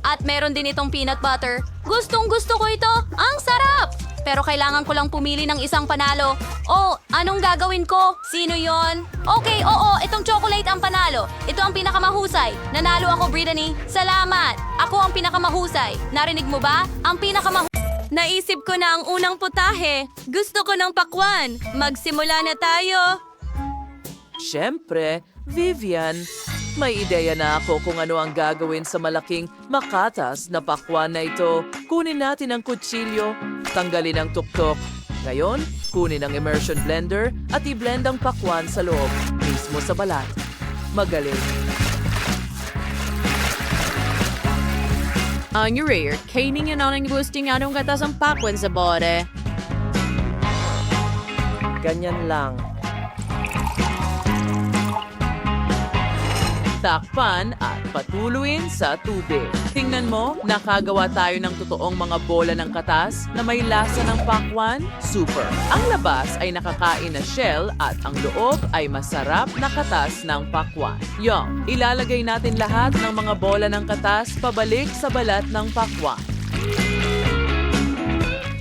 At meron din itong peanut butter. Gustong gusto ko ito. Ang sarap! Pero kailangan ko lang pumili ng isang panalo. Oh, anong gagawin ko? Sino yon? Okay, oo, itong chocolate ang panalo. Ito ang pinakamahusay. Nanalo ako, Brittany. Salamat! Ako ang pinakamahusay. Narinig mo ba? Ang pinakamahusay. Naisip ko na ang unang putahe. Gusto ko ng pakwan. Magsimula na tayo. Siyempre, Vivian, may ideya na ako kung ano ang gagawin sa malaking makatas na pakwan na ito. Kunin natin ang kutsilyo, tanggalin ang tuktok. Ngayon, kunin ang immersion blender at i-blend ang pakwan sa loob, mismo sa balat. Magaling. Ang rare, kainin yan ang boosting anong katas ang pakwan sa bote. Ganyan lang. Takpan at patuluin sa tubig. Tingnan mo, nakagawa tayo ng totoong mga bola ng katas na may lasa ng pakwan. Super! Ang labas ay nakakain na shell at ang loob ay masarap na katas ng pakwan. Yung, ilalagay natin lahat ng mga bola ng katas pabalik sa balat ng pakwan.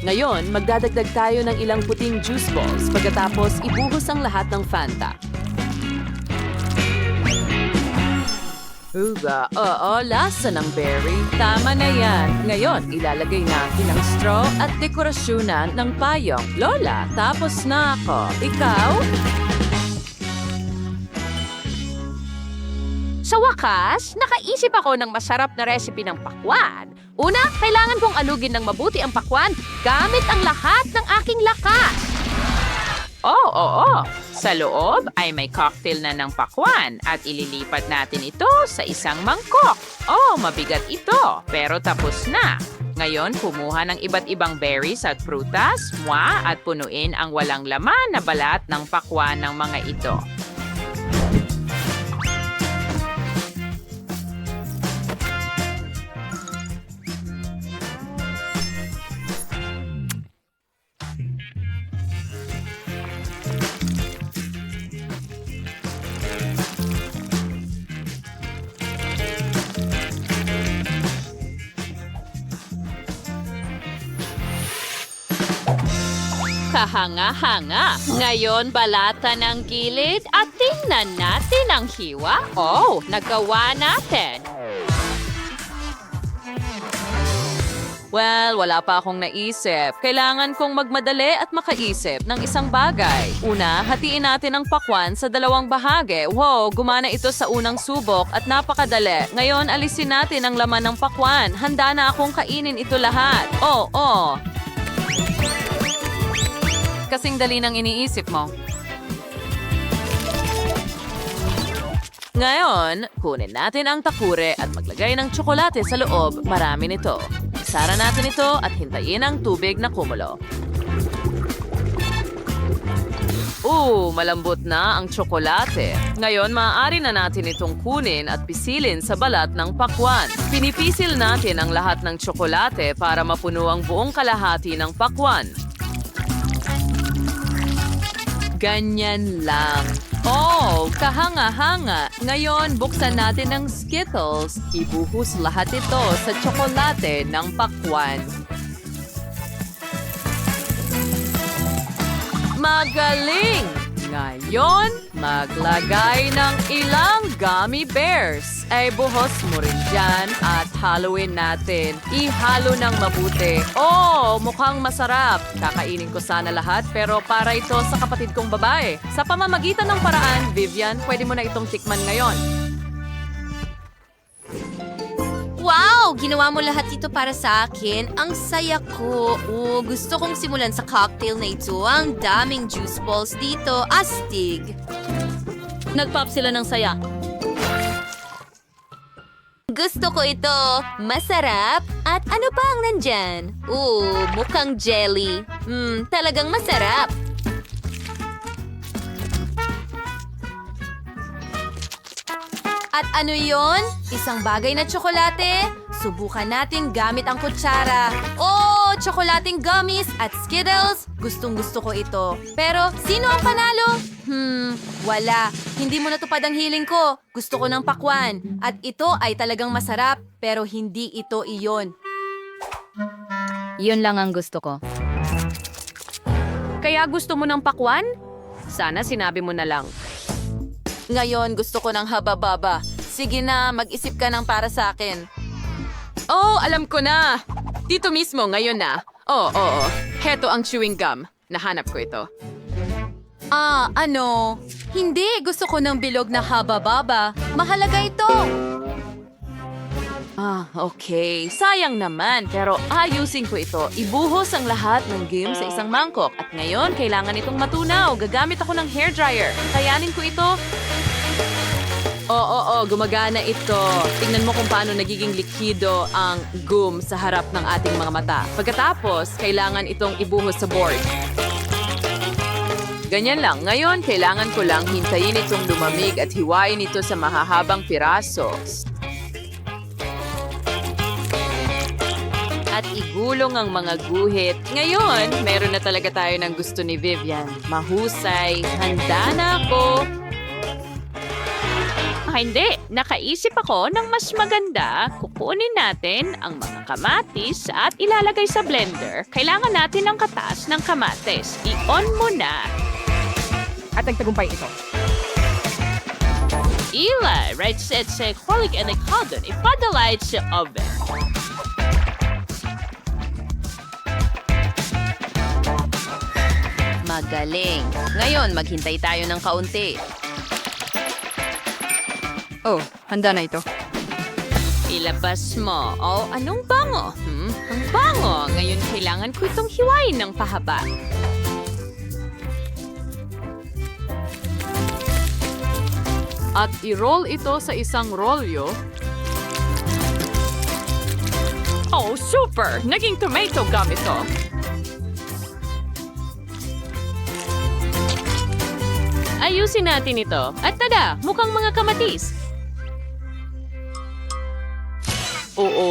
Ngayon, magdadagdag tayo ng ilang puting juice balls pagkatapos ibuhos ang lahat ng Fanta. Huga! Oo, lasa ng berry. Tama na yan. Ngayon, ilalagay natin ang straw at dekorasyonan ng payong. Lola, tapos na ako. Ikaw? Sa wakas, nakaisip ako ng masarap na recipe ng pakwan. Una, kailangan kong alugin ng mabuti ang pakwan gamit ang lahat ng aking lakas. Oo. Sa loob ay may cocktail na ng pakwan at ililipat natin ito sa isang mangkok. Oh, mabigat ito, pero tapos na. Ngayon, kumuha ng iba't ibang berries at prutas, at punuin ang walang laman na balat ng pakwan ng mga ito. kahanga-hanga. Ngayon, balatan ang gilid at tingnan natin ang hiwa. Oh, nagawa natin. Well, wala pa akong naisip. Kailangan kong magmadali at makaisip ng isang bagay. Una, hatiin natin ang pakwan sa dalawang bahagi. Wow, gumana ito sa unang subok at napakadali. Ngayon, alisin natin ang laman ng pakwan. Handa na akong kainin ito lahat. Oh. Kasing dali ng iniisip mo. Ngayon, kunin natin ang takure at maglagay ng tsokolate sa loob. Marami nito. Isara natin ito at hintayin ang tubig na kumulo. Malambot na ang tsokolate. Ngayon, maaari na natin itong kunin at pisilin sa balat ng pakwan. Pinipisil natin ang lahat ng tsokolate para mapuno ang buong kalahati ng pakwan. Ganyan lang. Kahanga-hanga. Ngayon, buksan natin ang Skittles. Ibuhos lahat ito sa tsokolate ng pakwan. Magaling! Ngayon, maglagay ng ilang gummy bears. Ay buhos mo rin dyan at haluin natin. Ihalo ng mabuti. Mukhang masarap. Kakainin ko sana lahat pero para ito sa kapatid kong babae. Sa pamamagitan ng paraan, Vivian, pwede mo na itong tikman ngayon. Wow! Ginawa mo lahat ito para sa akin. Ang saya ko. Gusto kong simulan sa cocktail na ito. Ang daming juice balls dito. Astig! Nag-pop sila ng saya. Gusto ko ito. Masarap. At ano pa ang nandyan? Mukhang jelly. Talagang masarap. At ano yon? Isang bagay na tsokolate? Subukan natin gamit ang kutsara. Tsokolating gummies at Skittles. Gustong-gusto ko ito. Pero, sino ang panalo? Wala. Hindi mo natupad ang hiling ko. Gusto ko ng pakwan. At ito ay talagang masarap, pero hindi ito iyon. Yun lang ang gusto ko. Kaya gusto mo ng pakwan? Sana sinabi mo na lang. Ngayon, gusto ko ng haba-baba. Sige na, mag-isip ka ng para sa akin. Alam ko na. Dito mismo, ngayon na. Heto ang chewing gum. Nahanap ko ito. Ano? Hindi, gusto ko ng bilog na haba-baba. Mahalaga ito. Okay. Sayang naman, pero ayusin ko ito. Ibuhos ang lahat ng game sa isang mangkok. At ngayon, kailangan itong matunaw. Gagamit ako ng hairdryer. Kayanin ko ito. Gumagana ito. Tingnan mo kung paano nagiging likido ang gum sa harap ng ating mga mata. Pagkatapos, kailangan itong ibuhos sa board. Ganyan lang. Ngayon, kailangan ko lang hintayin itong lumamig at hiwain ito sa mahahabang piraso. At igulong ang mga guhit. Ngayon, meron na talaga tayo ng gusto ni Vivian. Mahusay. Handa na ako. Hindi. Nakaisip ako ng mas maganda. Kukunin natin ang mga kamatis at ilalagay sa blender. Kailangan natin ng katas ng kamatis. I-on mo na. At nagtagumpay ito. Ila, right set sa kulig and ikadon. Ipadalite sa oven. Magaling. Ngayon, maghintay tayo ng kaunti. Handa na ito. Ilabas mo. Anong bango? Ang bango. Ngayon kailangan ko itong hiwain ng pahaba. At i-roll ito sa isang rolyo. Super! Naging tomato gum ito. Ayusin natin ito. At tada! Mukhang mga kamatis.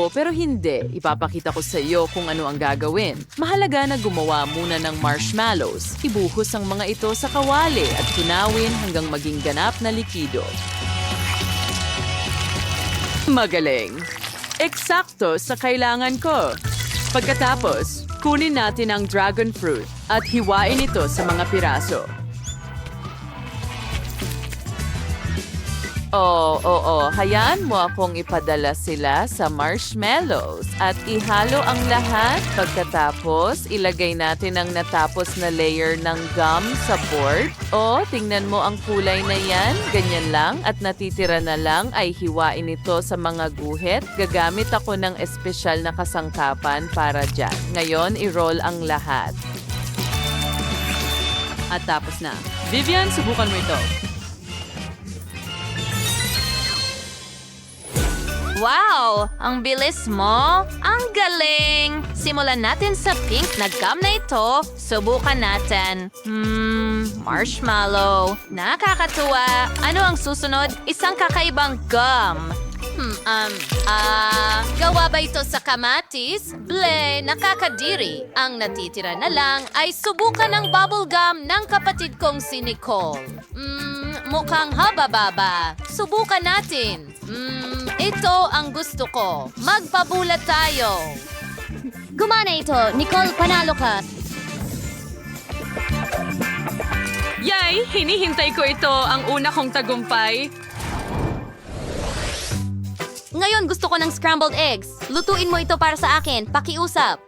Pero hindi. Ipapakita ko sa iyo kung ano ang gagawin. Mahalaga na gumawa muna ng marshmallows. Ibuhos ang mga ito sa kawali at tunawin hanggang maging ganap na likido. Magaling. Eksakto sa kailangan ko. Pagkatapos, Kunin natin ang dragon fruit at hiwain ito sa mga piraso. Hayaan mo akong ipadala sila sa marshmallows at ihalo ang lahat. Pagkatapos, ilagay natin ang natapos na layer ng gum sa board. Tingnan mo ang kulay na yan. Ganyan lang at natitira na lang ay hiwain ito sa mga guhit. Gagamit ako ng espesyal na kasangkapan para dyan. Ngayon, i-roll ang lahat. At tapos na. Vivian, subukan mo ito. Wow! Ang bilis mo! Ang galing! Simulan natin sa pink na gum na ito. Subukan natin. Marshmallow. Nakakatuwa. Ano ang susunod? Isang kakaibang gum. Gawa ba ito sa kamatis? Ble, nakakadiri. Ang natitira na lang ay subukan ng bubble gum ng kapatid kong si Nicole. Mukhang haba-baba. Subukan natin. Ito ang gusto ko. Magpabulat tayo. Gumana ito. Nicole, panalo ka. Yay! Hinihintay ko ito, ang una kong tagumpay. Ngayon gusto ko ng scrambled eggs. Lutuin mo ito para sa akin. Pakiusap.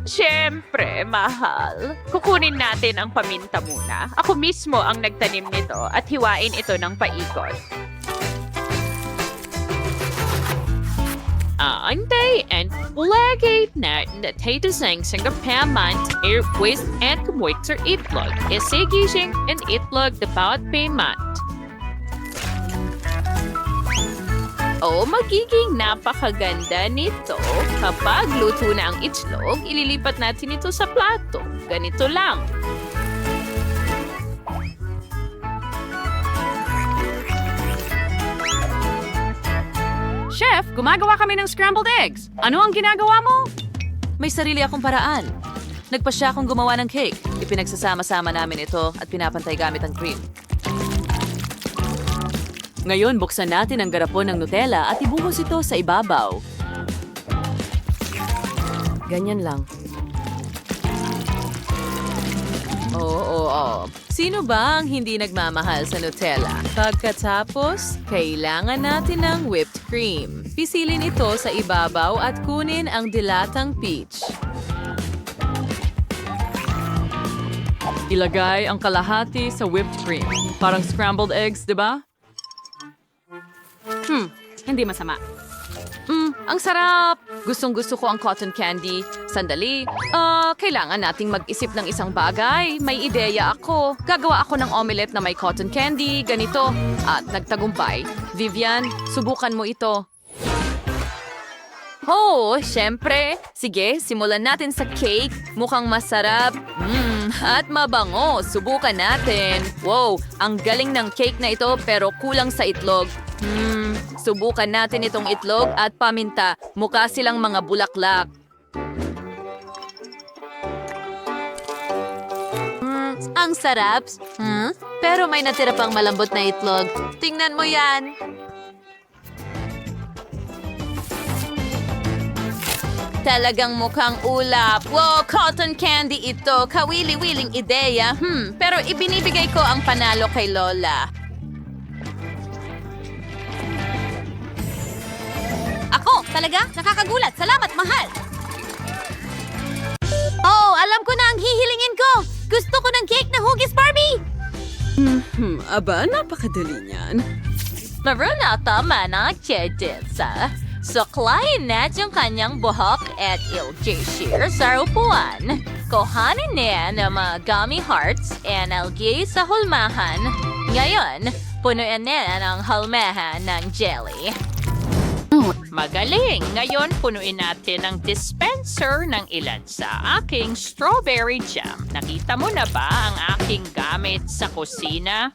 Siyempre, mahal. Kukunin natin ang paminta muna. Ako mismo ang nagtanim nito at hiwain ito ng paikot. Antay and lagay na natatang sanggapaman airways and kumwikser itlog. Isigising and itlog dapat payment. Magiging napakaganda nito. Kapag luto na ang itlog, ililipat natin ito sa plato. Ganito lang. Chef, gumagawa kami ng scrambled eggs. Ano ang ginagawa mo? May sarili akong paraan. Nagpasya akong gumawa ng cake. Ipinagsasama-sama namin ito at pinapantay gamit ang cream. Ngayon, buksan natin ang garapon ng Nutella at ibuhos ito sa ibabaw. Ganyan lang. Sino ba ang hindi nagmamahal sa Nutella? Pagkatapos, kailangan natin ng whipped cream. Pisilin ito sa ibabaw at kunin ang dilatang peach. Ilagay ang kalahati sa whipped cream. Parang scrambled eggs, di ba? Hindi masama. Ang sarap! Gustong-gusto ko ang cotton candy. Sandali. Kailangan nating mag-isip ng isang bagay. May ideya ako. Gagawa ako ng omelette na may cotton candy, ganito. At nagtagumpay. Vivian, subukan mo ito. Syempre. Sige, simulan natin sa cake. Mukhang masarap. At mabango. Subukan natin. Wow, ang galing ng cake na ito pero kulang sa itlog. Subukan natin itong itlog at paminta. Mukha silang mga bulaklak. Ang sarap. Pero may natira pang malambot na itlog. Tingnan mo yan. Talagang mukhang ulap. Wow, cotton candy ito. Kawili-wiling ideya. Pero ibinibigay ko ang panalo kay Lola. Ako, talaga? Nakakagulat. Salamat, mahal. Alam ko na ang hihilingin ko. Gusto ko ng cake na hugis, Barbie. Aba, napakadali niyan. Marunata man ang chedetsa. Suklayin na yung kanyang buhok at ilgay sa upuan. Kuhanin niya ng mga gummy hearts and algae sa hulmahan. Ngayon, punuin niya ng hulmahan ng jelly. Magaling! Ngayon, punuin natin ang dispenser ng ilan sa aking strawberry jam. Nakita mo na ba ang aking gamit sa kusina?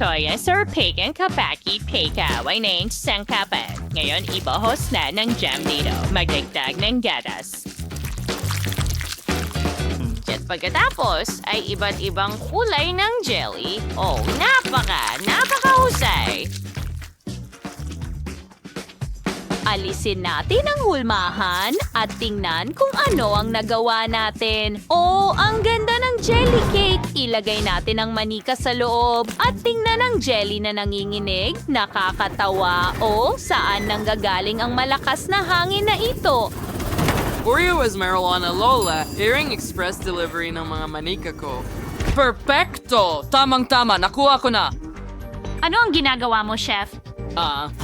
Choya Sir Pagan Kapaki Pekaway na yung sangkapan. Ngayon, ibuhos na ng jam dito. Magdagdag ng gatas. At pagkatapos ay iba't ibang kulay ng jelly. napakahusay! Alisin natin ang hulmahan at tingnan kung ano ang nagawa natin. Oh, ang ganda ng jelly cake! Ilagay natin ang manika sa loob at tingnan ang jelly na nanginginig. Nakakatawa. Oh, saan nanggagaling ang malakas na hangin na ito? Oreo is marijuana Lola. Hearing express delivery ng mga manika ko. Perfecto! Tamang-tama, nakuha ko na. Ano ang ginagawa mo, Chef?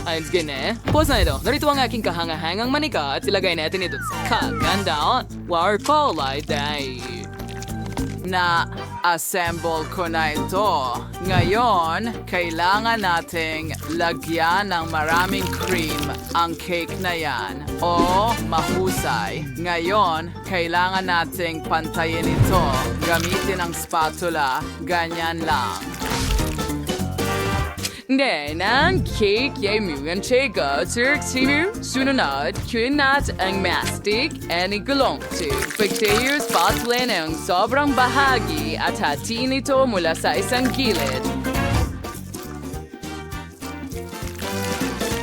Ayos gine. Pause na ito. Narito ang aking kahangahangang manika at ilagay natin ito sa kaganda. War kulay day. Na-assemble ko na ito. Ngayon, kailangan nating lagyan ng maraming cream ang cake na yan. O mahusay. Ngayon, kailangan nating pantayin ito. Gamitin ang spatula. Ganyan lang. 네, 난 케이크의 묘한 제거 즉시를 sunod kunat ang mastic and igulongtik. Pagtayo spatula ng sobrang bahagi at hatiin ito mula sa isang gilid.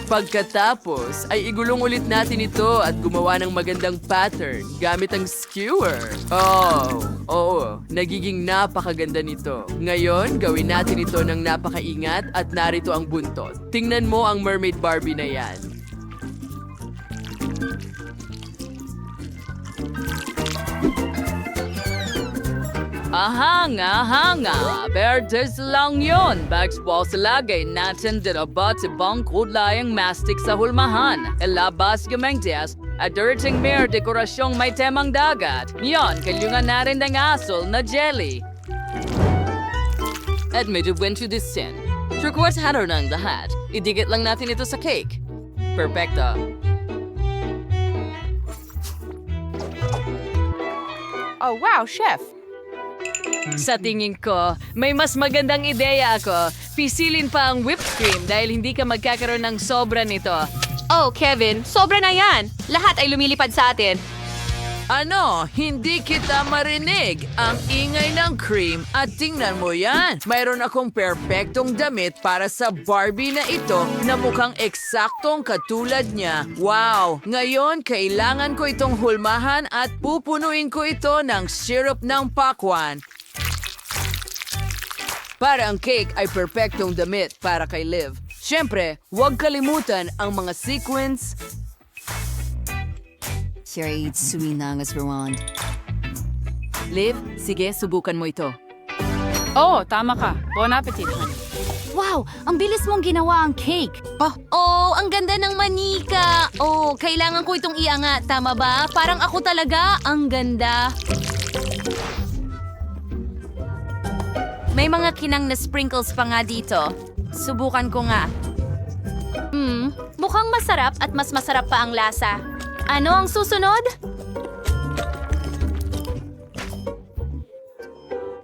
Pagkatapos ay igulong ulit natin ito at gumawa ng magandang pattern gamit ang skewer. Oo, nagiging napakaganda nito. Ngayon, gawin natin ito ng napakaingat at narito ang buntot. Tingnan mo ang Mermaid Barbie na yan. Ahanga, Bertes lang yon. Bagsball sa lagay natin dirabat ibang kulay ang mastic sa hulmahan. Ilabas gamang des at darating mer dekorasyong may temang dagat. Yon, kalyungan na rin ng asul na jelly. At medyo to this sin. Turquoise hatter ng lahat. Idikit lang natin ito sa cake. Perfecto. Oh, wow, Chef! Sa tingin ko, may mas magandang ideya ako. Pisilin pa ang whipped cream dahil hindi ka magkakaroon ng sobra nito. Oh, Kevin, sobra na yan. Lahat ay lumilipad sa atin. Ano? Hindi kita marinig. Ang ingay ng cream at tingnan mo yan. Mayroon akong perpektong damit para sa Barbie na ito na mukhang eksaktong katulad niya. Wow! Ngayon, kailangan ko itong hulmahan at pupunuin ko ito ng syrup ng pakwan. Para ang cake ay perpektong damit para kay Liv. Siyempre, huwag kalimutan ang mga sequins. Liv, sige, subukan mo ito. Oh, tama ka. Bon appetit, honey. Wow, ang bilis mong ginawa ang cake. Oh, ang ganda ng manika. Oh, kailangan ko itong iangat. Tama ba? Parang ako talaga. Ang ganda. May mga kinang na sprinkles pa nga dito. Subukan ko nga. Mukhang masarap at mas masarap pa ang lasa. Ano ang susunod?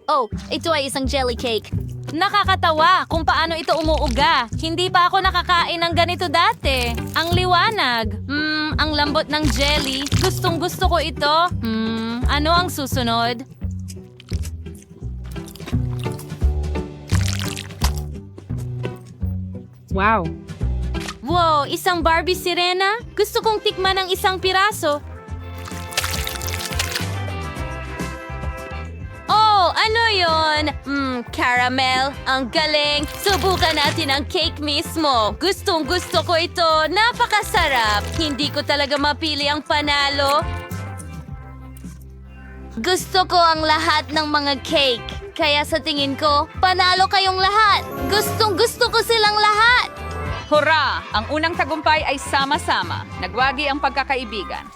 Oh, ito ay isang jelly cake. Nakakatawa kung paano ito umuuga. Hindi pa ako nakakain ng ganito dati. Ang liwanag. Ang lambot ng jelly. Gustong-gusto ko ito. Ano ang susunod? Wow. Wow, isang Barbie sirena? Gusto kong tikman ng isang piraso. Oh, ano yon? Caramel. Ang galing. Subukan natin ang cake mismo. Gustong-gusto ko ito. Napakasarap. Hindi ko talaga mapili ang panalo. Gusto ko ang lahat ng mga cake. Kaya sa tingin ko, panalo kayong lahat. Gustong-gusto ko silang lahat. Hurra! Ang unang tagumpay ay sama-sama. Nagwagi ang pagkakaibigan.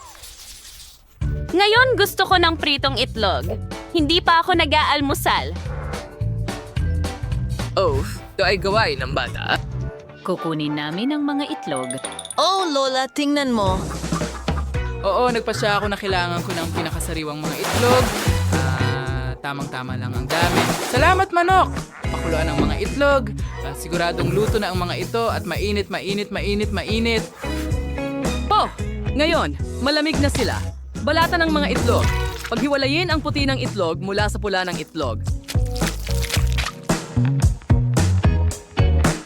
Ngayon gusto ko ng pritong itlog. Hindi pa ako nag-aalmusal. Oh, ito ay gawain ng bata. Kukunin namin ang mga itlog. Oh, Lola, tingnan mo. Oo, nagpasya ako na kailangan ko ng pinakasariwang mga itlog. Tamang-tama lang ang dami. Salamat, manok! Pakuluan ang mga itlog. Siguradong luto na ang mga ito at mainit. Oh, ngayon, malamig na sila. Balatan ng mga itlog. Paghiwalayin ang puti ng itlog mula sa pula ng itlog.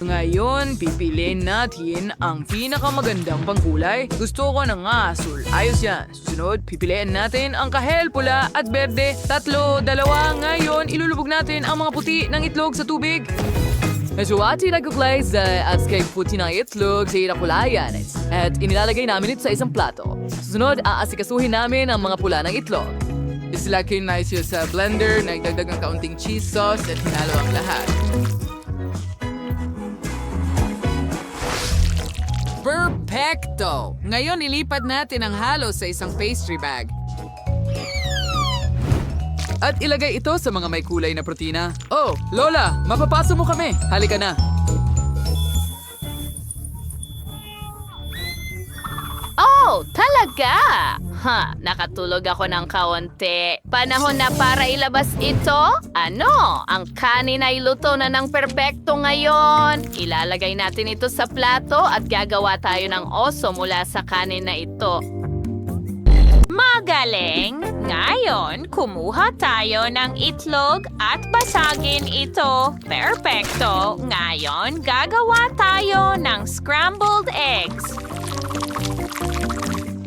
Ngayon, pipiliin natin ang pinakamagandang pangkulay. Gusto ko ng asul. Ayos yan. Susunod, pipiliin natin ang kahel, pula at berde. 3, 2. Ngayon, ilulubog natin ang mga puti ng itlog sa tubig. Medyo atin nagkukulay sa at kay puti ng itlog sa inakulayan. At inilalagay namin ito sa isang plato. Susunod, aasikasuhin namin ang mga pula ng itlog. Isilagay na siya sa blender, nagdagdag ng kaunting cheese sauce at hinalo ang lahat. Perfecto! Ngayon ilipat natin ang halo sa isang pastry bag. At ilagay ito sa mga may kulay na protina. Oh, Lola, mapapaso mo kami. Halika na. Oh, talaga? Nakatulog ako ng kaunti. Panahon na para ilabas ito? Ano? Ang kanin ay luto na ng perpekto ngayon. Ilalagay natin ito sa plato at gagawa tayo ng oso mula sa kanin na ito. Magaling! Ngayon, kumuha tayo ng itlog at basagin ito. Perpekto! Ngayon, gagawa tayo ng scrambled eggs.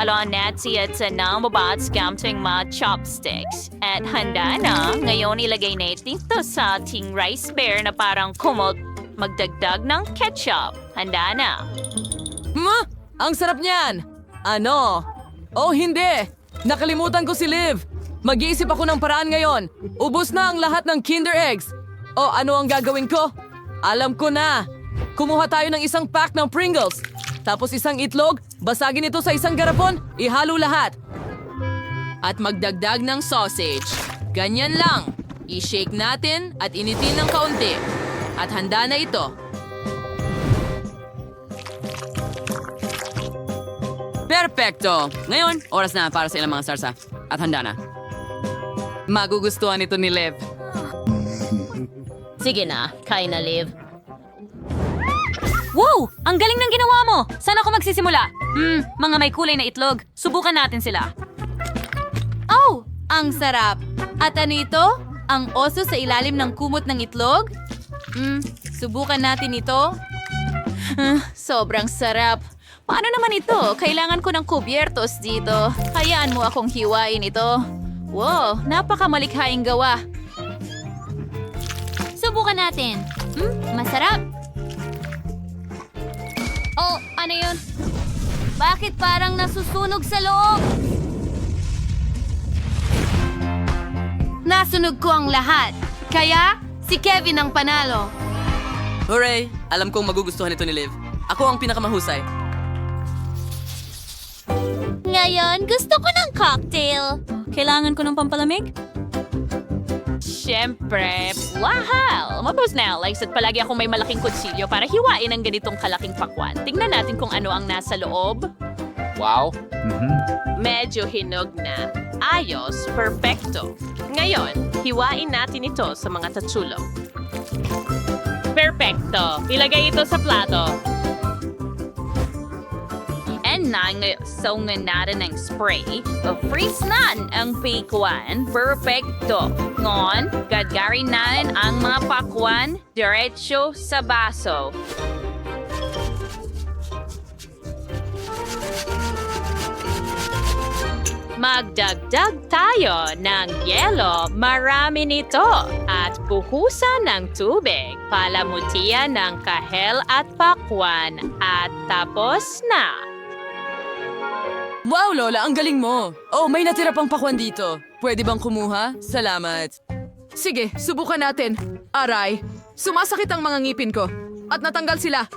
Alon Nancy at sa nang babats gamting mga chopsticks. At handa na, ngayon ilagay natin ito sa ating rice bear na parang kumot. Magdagdag ng ketchup. Handa na. Ang sarap niyan! Ano? Oh, hindi! Nakalimutan ko si Liv! Mag-iisip ako ng paraan ngayon. Ubus na ang lahat ng Kinder Eggs. O ano ang gagawin ko? Alam ko na! Kumuha tayo ng isang pack ng Pringles. Tapos isang itlog, basagin ito sa isang garapon, ihalo lahat. At magdagdag ng sausage. Ganyan lang. I-shake natin at initin ng kaunti. At handa na ito. Perfecto! Ngayon, oras na para sa ilang mga sarsa. At handa na. Magugustuhan ito ni Liv. Sige na, kain na, Liv. Wow! Ang galing ng ginawa mo! Saan ako magsisimula? Mga may kulay na itlog. Subukan natin sila. Oh, ang sarap. At ano ito? Ang oso sa ilalim ng kumot ng itlog? Subukan natin ito. Sobrang sarap. Paano naman ito? Kailangan ko ng kubyertos dito. Hayaan mo akong hiwain ito. Wow, napakamalikhaing gawa. Subukan natin. Masarap. Oh, ano yun? Bakit parang nasusunog sa loob? Nasunog ko ang lahat. Kaya, si Kevin ang panalo. Hooray! Alam kong magugustuhan ito ni Liv. Ako ang pinakamahusay. Ngayon, gusto ko ng cocktail. Kailangan ko ng pampalamig? Siyempre, wow! Mabos na, likes at palagi akong may malaking kutsilyo para hiwain ang ganitong kalaking pakwan. Tingnan natin kung ano ang nasa loob. Wow. Medyo hinog na. Ayos, perfecto. Ngayon, hiwain natin ito sa mga tatsulog. Perfecto. Ilagay ito sa plato. And saunan natin ng spray. Freeze na ang pakwan. Perfecto. Ngon, gagarin natin ang mga pakwan diretso sa baso. Magdagdag tayo ng yelo, marami nito, at buhusan ng tubig, palamutian ng kahel at pakwan, at tapos na. Wow, Lola, ang galing mo. Oh, may natira pang pakwan dito. Pwede bang kumuha? Salamat. Sige, subukan natin. Aray, sumasakit ang mga ngipin ko. At natanggal sila.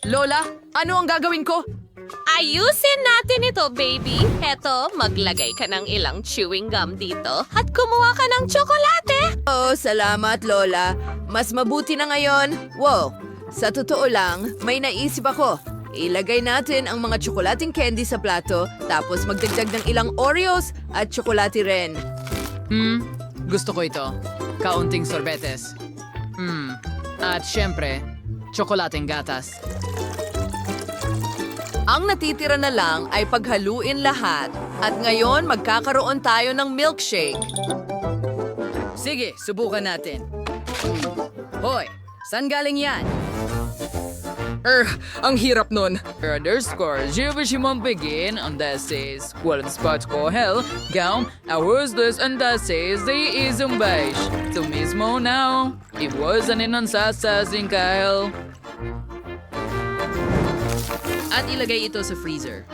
Lola, ano ang gagawin ko? Ayusin natin ito, baby. Heto, maglagay ka ng ilang chewing gum dito at kumuha ka ng tsokolate. Oh, salamat, Lola. Mas mabuti na ngayon. Wow, sa totoo lang, may naisip ako. Ilagay natin ang mga tsokolating candy sa plato, tapos magdagdag ng ilang Oreos at tsokolate rin. Gusto ko ito. Kaunting sorbetes. At syempre, tsokolating gatas. Ang natitira na lang ay paghaluin lahat. At ngayon, magkakaroon tayo ng milkshake. Sige, subukan natin. Hoy, saan galing yan? Ang hirap nun. Underscore, Jubishimon begin on that says, walang spot ko hell, gown, awusdos and that says, they isang beige. So mismo now, it wasn't in sasasing Kyle. At ilagay ito sa freezer.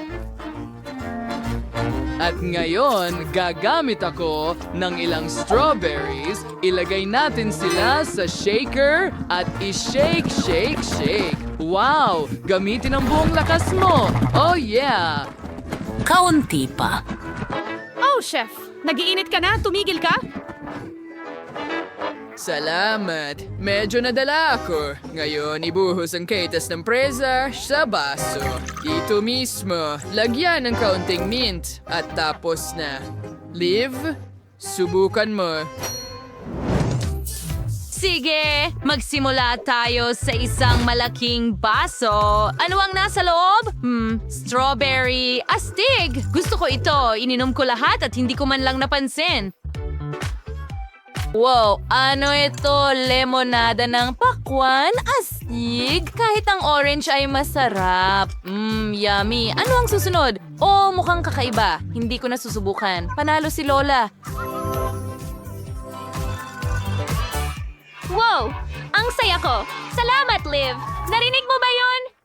At ngayon, gagamit ako ng ilang strawberries. Ilagay natin sila sa shaker at i-shake, shake, shake. Wow! Gamitin ang buong lakas mo! Oh yeah! Kaunti pa. Oh, chef! Nagiinit ka na? Tumigil ka? Salamat! Medyo nadala ako. Ngayon, ibuhos ang kaitas ng presa sa baso. Dito mismo, lagyan ng kaunting mint. At tapos na. Liv, subukan mo. Sige, magsimula tayo sa isang malaking baso. Ano ang nasa loob? Strawberry. Astig! Gusto ko ito. Ininom ko lahat at hindi ko man lang napansin. Wow, ano ito? Lemonada ng pakwan? Astig! Kahit ang orange ay masarap. Yummy. Ano ang susunod? Oh, mukhang kakaiba. Hindi ko na susubukan. Panalo si Lola. Wow! Ang saya ko! Salamat, Liv! Narinig mo ba yon?